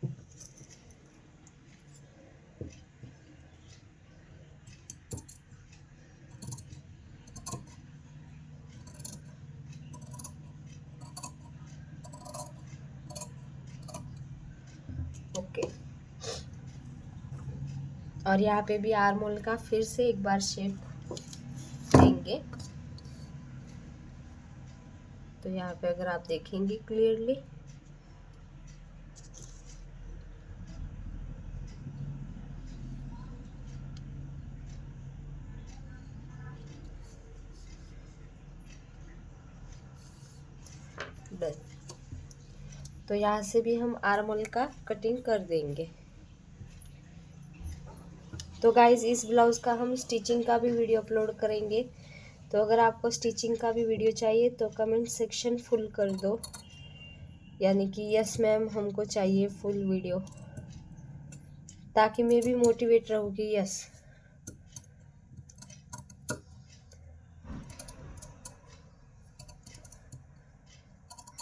ओके। और यहाँ पे भी आर्म होल का फिर से एक बार शेप देंगे। तो यहाँ पे अगर आप देखेंगे क्लियरली, डन। तो यहाँ से भी हम आर्म होल का कटिंग कर देंगे। तो गाइज इस ब्लाउज़ का हम स्टिचिंग का भी वीडियो अपलोड करेंगे। तो अगर आपको स्टिचिंग का भी वीडियो चाहिए तो कमेंट सेक्शन फुल कर दो, यानी कि यस मैम हमको चाहिए फुल वीडियो, ताकि मैं भी मोटिवेट रहूँगी। यस।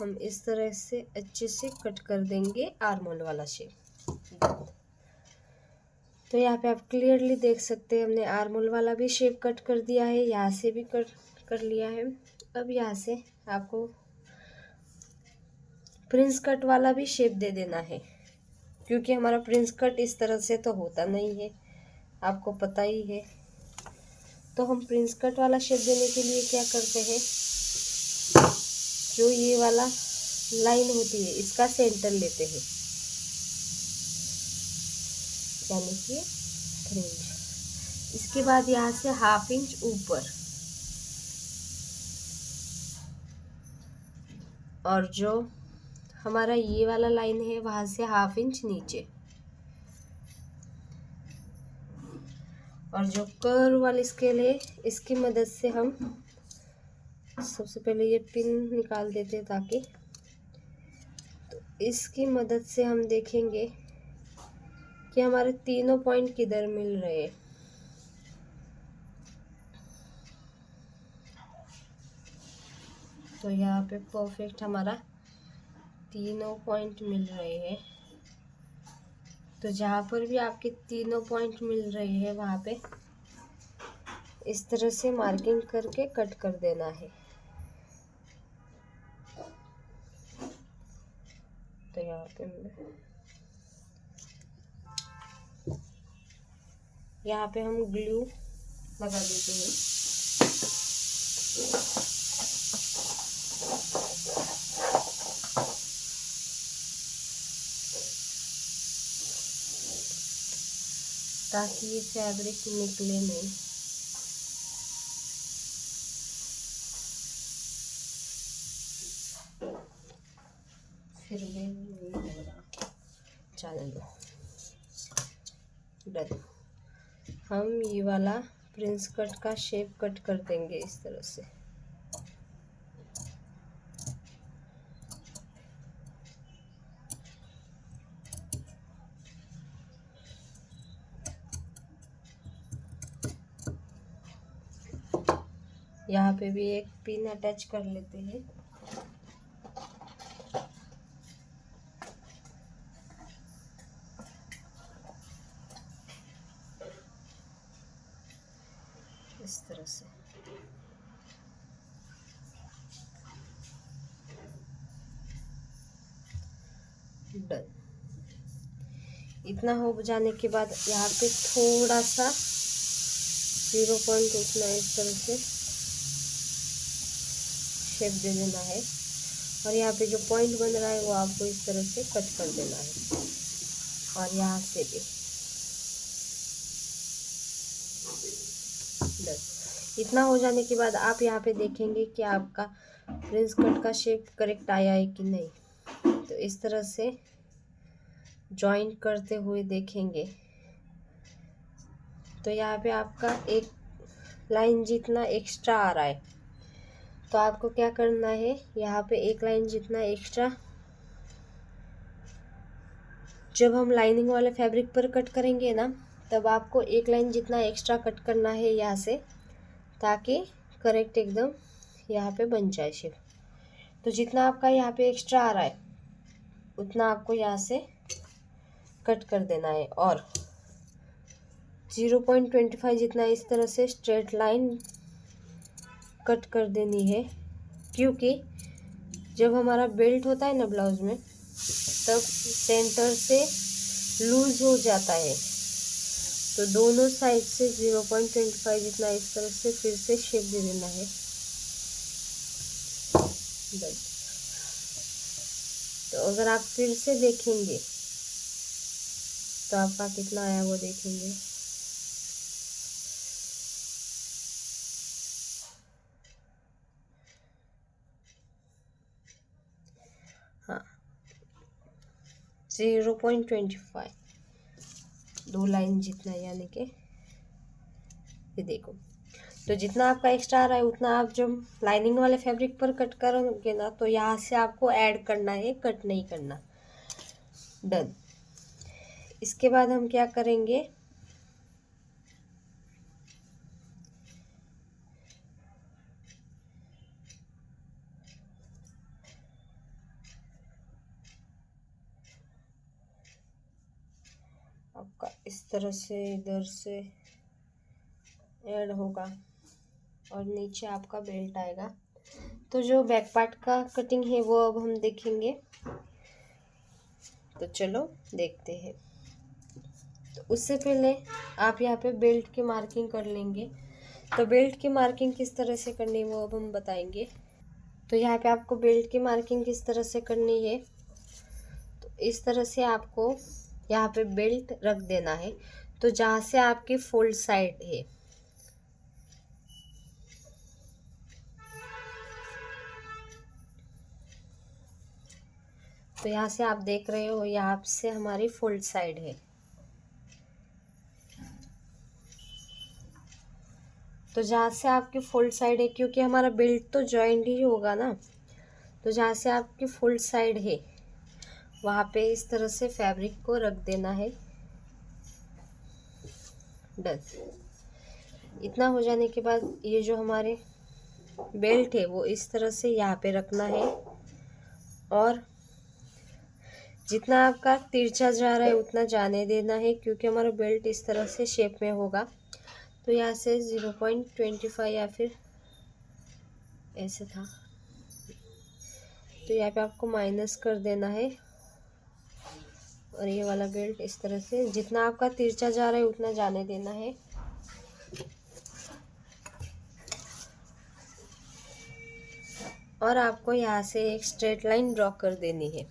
हम इस तरह से अच्छे से कट कर देंगे आर्म होल वाला शेप। तो यहाँ पे आप क्लियरली देख सकते हैं हमने आर्म होल वाला भी शेप कट कर दिया है, यहाँ से भी कट कर लिया है। अब यहाँ से आपको प्रिंस कट वाला भी शेप दे देना है, क्योंकि हमारा प्रिंस कट इस तरह से तो होता नहीं है, आपको पता ही है। तो हम प्रिंस कट वाला शेप देने के लिए क्या करते हैं, जो ये वाला लाइन होती है इसका सेंटर लेते हैं, यानी कि 3 इंच। इसके बाद यहाँ से हाफ इंच ऊपर, और जो हमारा ये वाला लाइन है वहाँ से हाफ इंच नीचे, और जो कर्व वाली स्केल है इसकी मदद से हम सबसे पहले ये पिन निकाल देते हैं, ताकि तो इसकी मदद से हम देखेंगे कि हमारे तीनों पॉइंट किधर मिल रहे हैं। तो यहाँ पे परफेक्ट हमारा तीनों पॉइंट मिल रहे हैं। तो जहाँ पर भी आपके तीनों पॉइंट मिल रहे हैं वहाँ पे इस तरह से मार्किंग करके कट कर देना है। तो यहाँ पे हम ग्लू लगा देते हैं। ताकि ये फैब्रिक निकले नहीं। फिर भी नहीं लग रहा, चलो दो। डन। हम ये वाला प्रिंस कट का शेप कट कर देंगे इस तरह से। यहाँ पे भी एक पिन अटैच कर लेते हैं। इस तरह से। डन। इतना हो जाने के बाद यहाँ पे थोड़ा सा 0 पॉइंट उतना इस तरह से शेप दे देना है, और यहाँ पे जो पॉइंट बन रहा है वो आपको इस तरह से कट कर देना है, और यहाँ से भी बस। इतना हो जाने के बाद आप यहाँ पे देखेंगे कि आपका प्रिंस कट का शेप करेक्ट आया है कि नहीं। तो इस तरह से जॉइंट करते हुए देखेंगे तो यहाँ पे आपका एक लाइन जितना एक्स्ट्रा आ रहा है, तो आपको क्या करना है, यहाँ पे एक लाइन जितना एक्स्ट्रा जब हम लाइनिंग वाले फैब्रिक पर कट करेंगे ना, तब आपको एक लाइन जितना एक्स्ट्रा कट करना है यहाँ से, ताकि करेक्ट एकदम यहाँ पे बन जाए शेप। तो जितना आपका यहाँ पे एक्स्ट्रा आ रहा है उतना आपको यहाँ से कट कर देना है, और 0.25 जितना इस तरह से स्ट्रेट लाइन कट कर देनी है, क्योंकि जब हमारा बेल्ट होता है ना ब्लाउज में, तब सेंटर से लूज हो जाता है, तो दोनों साइड से 0.25 जितना इस तरह से फिर से शेप दे देना है। बस। तो अगर आप फिर से देखेंगे तो आपका कितना आया वो देखेंगे। हाँ, 0.25 दो लाइन जितना, यानी कि ये देखो। तो जितना आपका एक्स्ट्रा आ रहा है उतना आप जब लाइनिंग वाले फैब्रिक पर कट करोगे ना, तो यहाँ से आपको ऐड करना है, कट नहीं करना। डन। इसके बाद हम क्या करेंगे, आपका इस तरह से इधर से ऐड होगा और नीचे आपका बेल्ट आएगा। तो जो बैक पार्ट का कटिंग है वो अब हम देखेंगे, तो चलो देखते हैं। तो उससे पहले आप यहाँ पे बेल्ट की मार्किंग कर लेंगे। तो बेल्ट की मार्किंग किस तरह से करनी है वो अब हम बताएंगे। तो यहाँ पे आपको बेल्ट की मार्किंग किस तरह से करनी है, तो इस तरह से आपको यहाँ पे बेल्ट रख देना है। तो जहाँ से आपकी फोल्ड साइड है, तो यहाँ से आप देख रहे हो, यहाँ से हमारी फोल्ड साइड है। तो जहाँ से आपकी फोल्ड साइड है, क्योंकि हमारा बेल्ट तो जॉइंट ही होगा ना, तो जहाँ से आपकी फोल्ड साइड है वहाँ पे इस तरह से फैब्रिक को रख देना है। डन। इतना हो जाने के बाद ये जो हमारे बेल्ट है वो इस तरह से यहाँ पे रखना है, और जितना आपका तिरछा जा रहा है उतना जाने देना है, क्योंकि हमारा बेल्ट इस तरह से शेप में होगा। तो यहाँ से 0.25 या फिर ऐसे था, तो यहाँ पे आपको माइनस कर देना है, और ये वाला बेल्ट इस तरह से जितना आपका तिरछा जा रहा है उतना जाने देना है। और आपको यहाँ से एक स्ट्रेट लाइन ड्रॉ कर देनी है।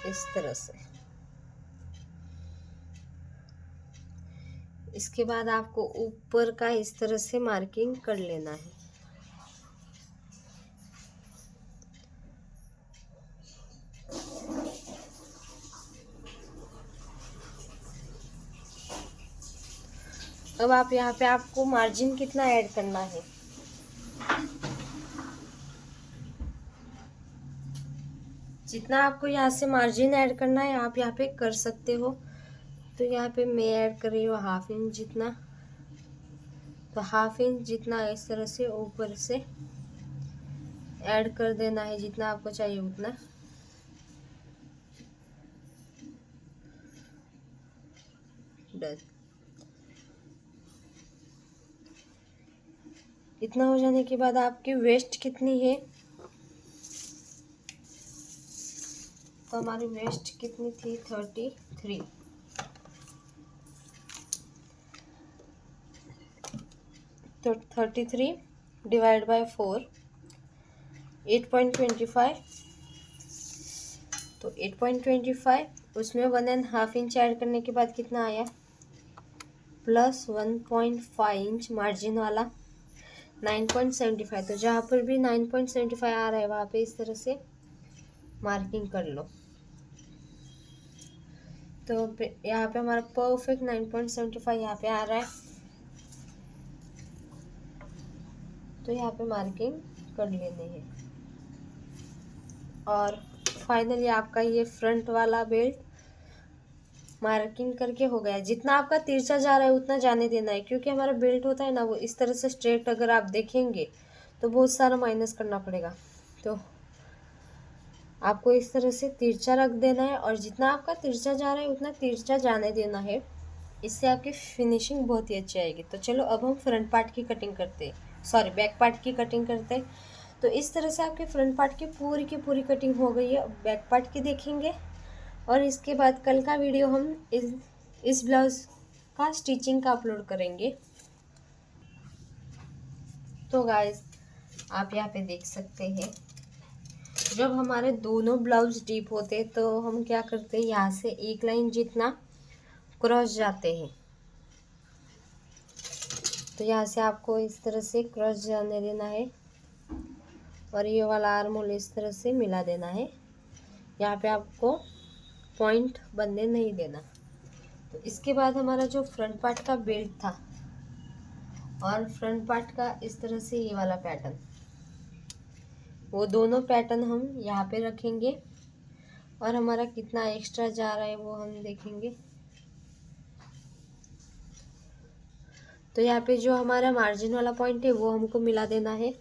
इस तरह से। इसके बाद आपको ऊपर का इस तरह से मार्किंग कर लेना है। अब आप यहाँ पे आपको मार्जिन कितना ऐड करना है, जितना आपको यहाँ से मार्जिन ऐड करना है आप यहाँ पे कर सकते हो। तो यहाँ पे मैं ऐड कर रही हूँ 1/2 इंच जितना। तो 1/2 इंच जितना इस तरह से ऊपर से ऐड कर देना है जितना आपको चाहिए उतना। डन। इतना हो जाने के बाद आपकी वेस्ट कितनी है, तो हमारी वेस्ट कितनी थी 33। तो 33 डिवाइड बाय 4 8.25। तो 8.25 उसमें 1.5 इंच ऐड करने के बाद कितना आया, प्लस 1.5 इंच मार्जिन वाला 9.75। तो जहाँ पर भी 9.75 आ रहा है वहाँ पे इस तरह से मार्किंग कर लो। तो यहाँ पे हमारा परफेक्ट 9.75 यहाँ पे आ रहा है, तो यहाँ पे मार्किंग कर लेनी है। और फाइनली आपका ये फ्रंट वाला बेल्ट मार्किंग करके हो गया। जितना आपका तिरछा जा रहा है उतना जाने देना है, क्योंकि हमारा बेल्ट होता है ना वो इस तरह से स्ट्रेट अगर आप देखेंगे तो बहुत सारा माइनस करना पड़ेगा। तो आपको इस तरह से तिरछा रख देना है और जितना आपका तिरछा जा रहा है उतना तिरछा जाने देना है। इससे आपकी फिनिशिंग बहुत ही अच्छी आएगी। तो चलो अब हम फ्रंट पार्ट की कटिंग करते हैं, सॉरी बैक पार्ट की कटिंग करते हैं। तो इस तरह से आपके फ्रंट पार्ट की पूरी कटिंग हो गई है। बैक पार्ट की देखेंगे और इसके बाद कल का वीडियो हम इस ब्लाउज का स्टिचिंग का अपलोड करेंगे। तो गाइस आप यहाँ पे देख सकते हैं, जब हमारे दोनों ब्लाउज डीप होते तो हम क्या करते हैं, यहाँ से एक लाइन जितना क्रॉस जाते हैं। तो यहाँ से आपको इस तरह से क्रॉस जाने देना है और ये वाला आर्म होल इस तरह से मिला देना है। यहाँ पे आपको पॉइंट बनने नहीं देना। तो इसके बाद हमारा जो फ्रंट पार्ट का बेल्ट था और फ्रंट पार्ट का इस तरह से ये वाला पैटर्न, वो दोनों पैटर्न हम यहाँ पे रखेंगे और हमारा कितना एक्स्ट्रा जा रहा है वो हम देखेंगे। तो यहाँ पे जो हमारा मार्जिन वाला पॉइंट है वो हमको मिला देना है।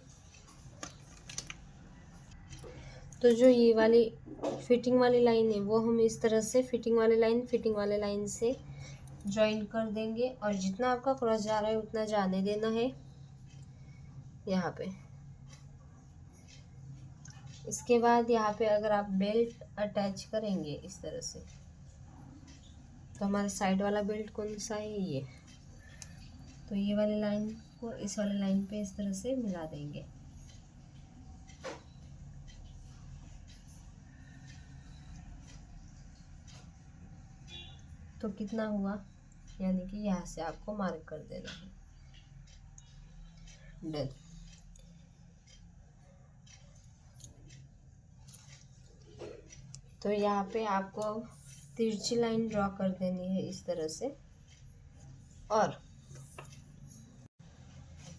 तो जो ये वाली फिटिंग वाली लाइन है वो हम इस तरह से फिटिंग वाले लाइन से ज्वाइन कर देंगे और जितना आपका क्रॉस जा रहा है उतना जाने देना है यहाँ पे। इसके बाद यहाँ पे अगर आप बेल्ट अटैच करेंगे इस तरह से, तो हमारा साइड वाला बेल्ट कौन सा है, ये। तो ये वाली लाइन को इस वाली लाइन पे इस तरह से मिला देंगे। तो कितना हुआ, यानी कि यहाँ से आपको मार्क कर देना है। डन। तो यहाँ पे आपको तिरछी लाइन ड्रॉ कर देनी है इस तरह से। और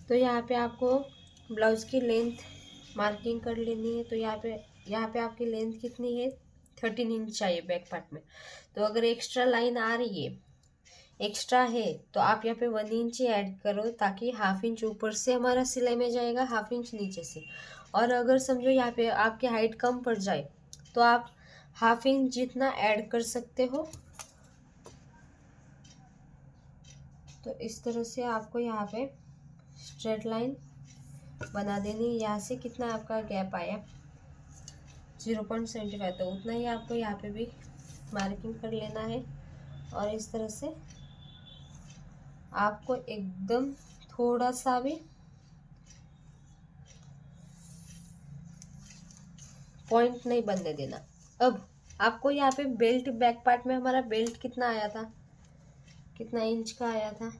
तो यहाँ पे आपको ब्लाउज की लेंथ मार्किंग कर लेनी है। तो यहाँ पे आपकी लेंथ कितनी है, 13 इंच चाहिए बैक पार्ट में। तो अगर एक्स्ट्रा लाइन आ रही है, एक्स्ट्रा है, तो आप यहाँ पे 1 इंच ही ऐड करो, ताकि हाफ इंच ऊपर से हमारा सिलाई में जाएगा, हाफ इंच नीचे से। और अगर समझो यहाँ पे आपकी हाइट कम पड़ जाए तो आप हाफ इंच जितना ऐड कर सकते हो। तो इस तरह से आपको यहाँ पे स्ट्रेट लाइन बना देनी। यहाँ से कितना आपका गैप आया, 0.75। तो उतना ही आपको यहाँ पे भी मार्किंग कर लेना है। और इस तरह से आपको एकदम थोड़ा सा भी पॉइंट नहीं बनने देना। अब आपको यहाँ पे बेल्ट बैक पार्ट में हमारा बेल्ट कितना आया था, कितना इंच का आया था,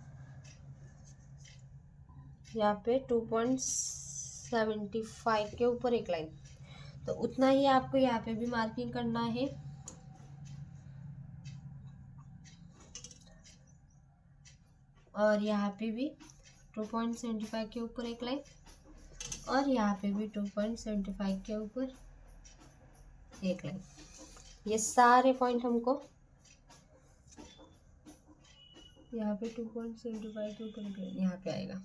यहाँ पे 2.75 के ऊपर एक लाइन। तो उतना ही आपको यहाँ पे भी मार्किंग करना है। और यहाँ पे भी 2.75 के ऊपर एक लाइन और यहाँ पे भी 2.75 के ऊपर एक लाइन। ये सारे पॉइंट हमको यहाँ पे 2.75 के ऊपर एक लाइन यहाँ पे आएगा।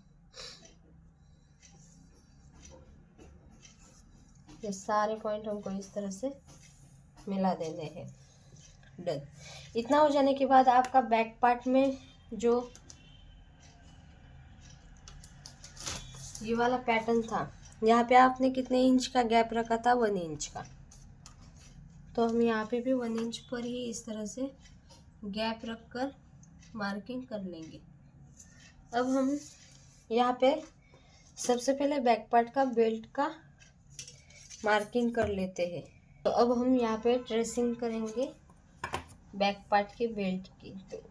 ये सारे पॉइंट हमको इस तरह से मिला देने हैं। डन। इतना हो जाने के बाद आपका बैक पार्ट में जो ये वाला पैटर्न था, यहाँ पे आपने कितने इंच का गैप रखा था? 1 इंच का। तो हम यहाँ पे भी 1 इंच पर ही इस तरह से गैप रखकर मार्किंग कर लेंगे। अब हम यहाँ पे सबसे पहले बैक पार्ट का बेल्ट का मार्किंग कर लेते हैं। तो अब हम यहाँ पे ट्रेसिंग करेंगे बैक पार्ट के बेल्ट की। तो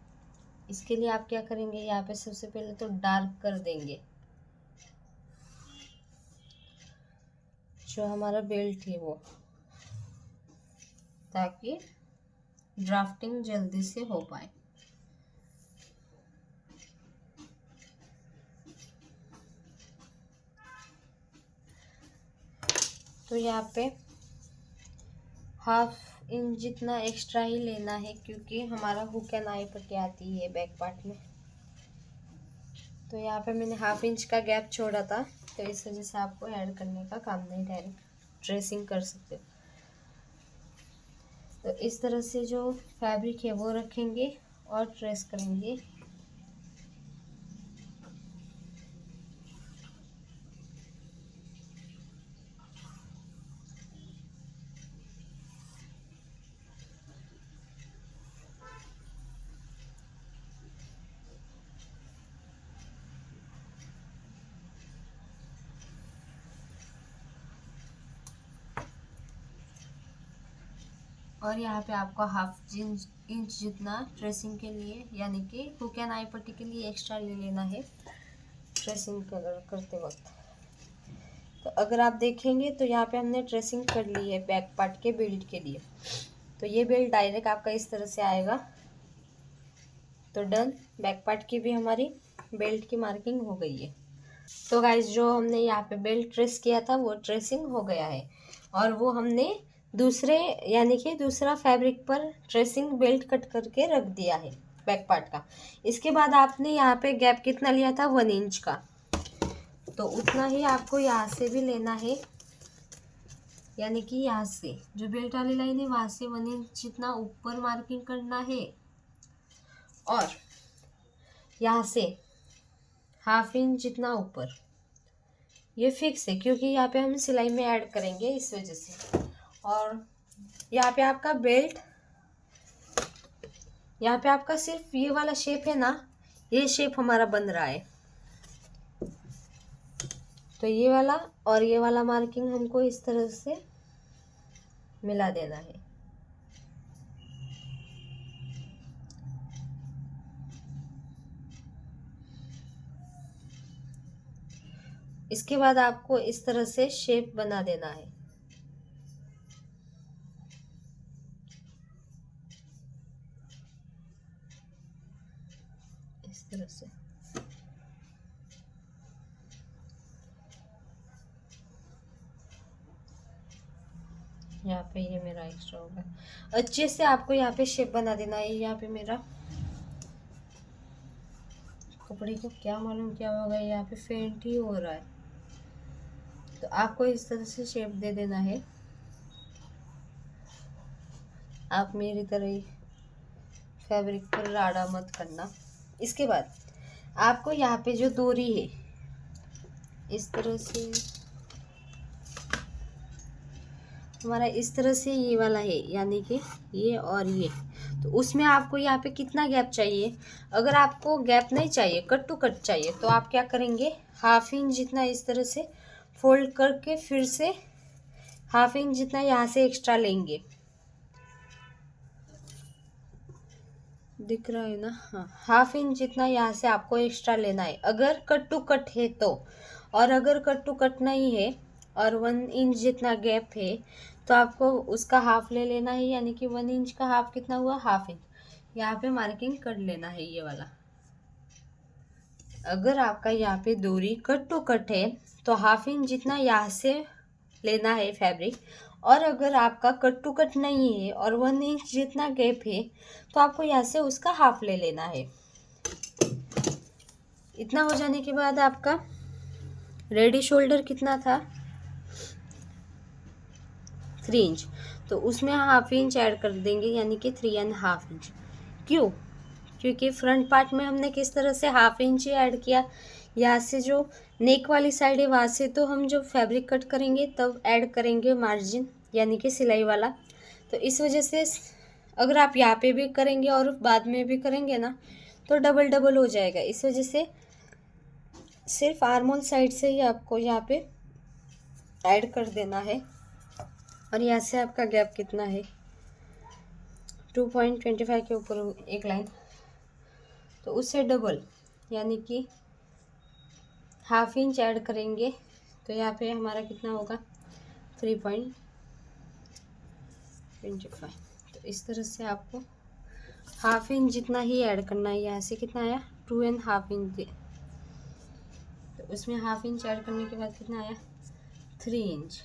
इसके लिए आप क्या करेंगे, यहाँ पे सबसे पहले तो डार्क कर देंगे जो हमारा बेल्ट है वो, ताकि ड्राफ्टिंग जल्दी से हो पाए। तो यहाँ पे 1/2 इंच जितना एक्स्ट्रा ही लेना है, क्योंकि हमारा हुक एंड आई पट्टी आती है बैक पार्ट में। तो यहाँ पे मैंने 1/2 इंच का गैप छोड़ा था, तो इस वजह से आपको ऐड करने का काम नहीं, डायरेक्ट ट्रेसिंग कर सकते हो। तो इस तरह से जो फैब्रिक है वो रखेंगे और ट्रेस करेंगे। और यहाँ पे आपको 1/2 इंच जितना ट्रेसिंग के लिए, यानी कि हुक एंड आई पट्टी के लिए एक्स्ट्रा ले लेना है ट्रेसिंग करते वक्त। तो अगर आप देखेंगे तो यहाँ पे हमने ट्रेसिंग कर ली है बैक पार्ट के बेल्ट के लिए। तो ये बेल्ट डायरेक्ट आपका इस तरह से आएगा। तो डन, बैक पार्ट की भी हमारी बेल्ट की मार्किंग हो गई है। तो गाइज जो हमने यहाँ पे बेल्ट ट्रेस किया था वो ट्रेसिंग हो गया है, और वो हमने दूसरे यानी कि दूसरा फैब्रिक पर ट्रेसिंग बेल्ट कट करके रख दिया है बैक पार्ट का। इसके बाद आपने यहाँ पे गैप कितना लिया था? 1 इंच का। तो उतना ही आपको यहाँ से भी लेना है, यानी कि यहाँ से जो बेल्ट वाली लाइन है वहाँ से 1 इंच जितना ऊपर मार्किंग करना है, और यहाँ से 1/2 इंच जितना ऊपर। ये फिक्स है क्योंकि यहाँ पे हम सिलाई में ऐड करेंगे, इस वजह से। और यहाँ पे आपका बेल्ट, यहाँ पे आपका सिर्फ ये वाला शेप है ना, ये शेप हमारा बन रहा है। तो ये वाला और ये वाला मार्किंग हमको इस तरह से मिला देना है। इसके बाद आपको इस तरह से शेप बना देना है। इस तरह से यहाँ पे ये मेरा एक्स्ट्रा होगा। अच्छे से आपको यहाँ पे शेप बना देना है। यहाँ पे मेरा कपड़े को क्या मालूम क्या होगा, यहाँ पे फेंट ही हो रहा है। तो आपको इस तरह से शेप दे देना है। आप मेरी तरह ही फैब्रिक पर राड़ा मत करना। इसके बाद आपको यहाँ पे जो डोरी है इस तरह से, हमारा इस तरह से ये वाला है, यानी कि ये और ये। तो उसमें आपको यहाँ पे कितना गैप चाहिए? अगर आपको गैप नहीं चाहिए, कट टू कट चाहिए, तो आप क्या करेंगे, 1/2 इंच जितना इस तरह से फोल्ड करके फिर से 1/2 इंच जितना यहाँ से एक्स्ट्रा लेंगे। दिख रहा है ना? हाँ, 1/2 इंच जितना यहाँ से आपको एक्स्ट्रा लेना है अगर कट टू कट है तो। और अगर कट टू कट नहीं है और 1 इंच जितना गैप है तो आपको उसका हाफ ले लेना है, यानी कि 1 इंच का हाफ कितना हुआ? 1/2 इंच। यहाँ पे मार्किंग कर लेना है ये वाला। अगर आपका यहाँ पे दूरी कट टू कट है तो 1/2 इंच जितना यहाँ से लेना है फैब्रिक, और अगर आपका कट टू कट नहीं है और 1 इंच जितना गैप है तो आपको यहाँ से उसका हाफ ले लेना है। इतना हो जाने के बाद आपका रेडी शोल्डर कितना था? 3 इंच, तो उसमें हाफ इंच ऐड कर देंगे यानी कि 3.5 इंच। क्यों? क्योंकि फ्रंट पार्ट में हमने किस तरह से हाफ इंच ही ऐड किया, यहाँ से जो नेक वाली साइड है वहाँ से तो हम जो फैब्रिक कट करेंगे तब ऐड करेंगे मार्जिन यानी कि सिलाई वाला। तो इस वजह से अगर आप यहाँ पे भी करेंगे और बाद में भी करेंगे ना तो डबल डबल हो जाएगा। इस वजह से सिर्फ आर्म होल साइड से ही आपको यहाँ पे ऐड कर देना है। और यहाँ से आपका गैप कितना है, 2.25 के ऊपर एक लाइन, तो उससे डबल यानी कि हाफ इंच ऐड करेंगे। तो यहाँ पे हमारा कितना होगा 3.25। तो इस तरह से आपको हाफ इंच जितना ही ऐड करना है। यहाँ से कितना आया 2.5 इंच, तो उसमें हाफ इंच ऐड करने के बाद कितना आया 3 इंच।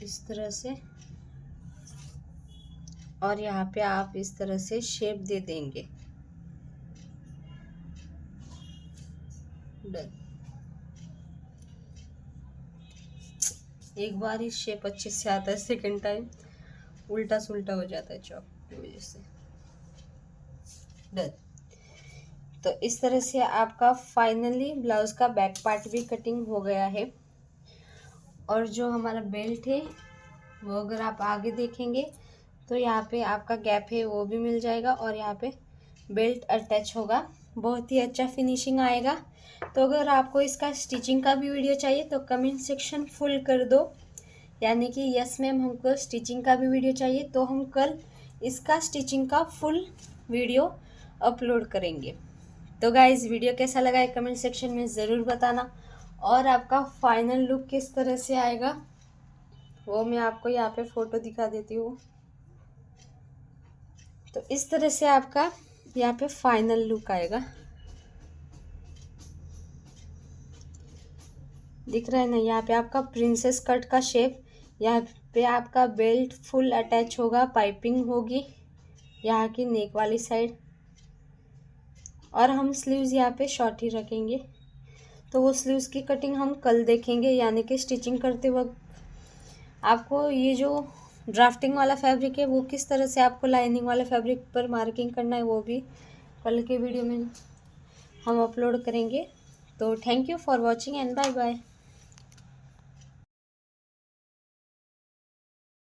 इस तरह से, और यहाँ पे आप इस तरह से शेप दे देंगे। डन। एक बार ही शेप अच्छे से आता है, सेकंड टाइम उल्टा सुल्टा हो जाता है चॉक की वजह से। डन। तो इस तरह से आपका फाइनली ब्लाउज का बैक पार्ट भी कटिंग हो गया है। और जो हमारा बेल्ट है वो अगर आप आगे देखेंगे तो यहाँ पे आपका गैप है वो भी मिल जाएगा और यहाँ पे बेल्ट अटैच होगा, बहुत ही अच्छा फिनिशिंग आएगा। तो अगर आपको इसका स्टिचिंग का भी वीडियो चाहिए तो कमेंट सेक्शन फुल कर दो, यानी कि यस मैम हमको स्टिचिंग का भी वीडियो चाहिए, तो हम कल इसका स्टिचिंग का फुल वीडियो अपलोड करेंगे। तो गाइस वीडियो कैसा लगा है कमेंट सेक्शन में ज़रूर बताना। और आपका फाइनल लुक किस तरह से आएगा वो मैं आपको यहाँ पे फ़ोटो दिखा देती हूँ। तो इस तरह से आपका यहाँ पे फाइनल लुक आएगा, दिख रहा है ना। यहाँ पे आपका प्रिंसेस कट का शेप, यहाँ पे आपका बेल्ट फुल अटैच होगा, पाइपिंग होगी यहाँ की नेक वाली साइड, और हम स्लीव्स यहाँ पे शॉर्ट ही रखेंगे। तो वो स्लीव्स की कटिंग हम कल देखेंगे, यानी कि स्टिचिंग करते वक्त आपको ये जो ड्राफ्टिंग वाला फैब्रिक है वो किस तरह से आपको लाइनिंग वाले फैब्रिक पर मार्किंग करना है वो भी कल के वीडियो में हम अपलोड करेंगे। तो thank you for watching and bye bye.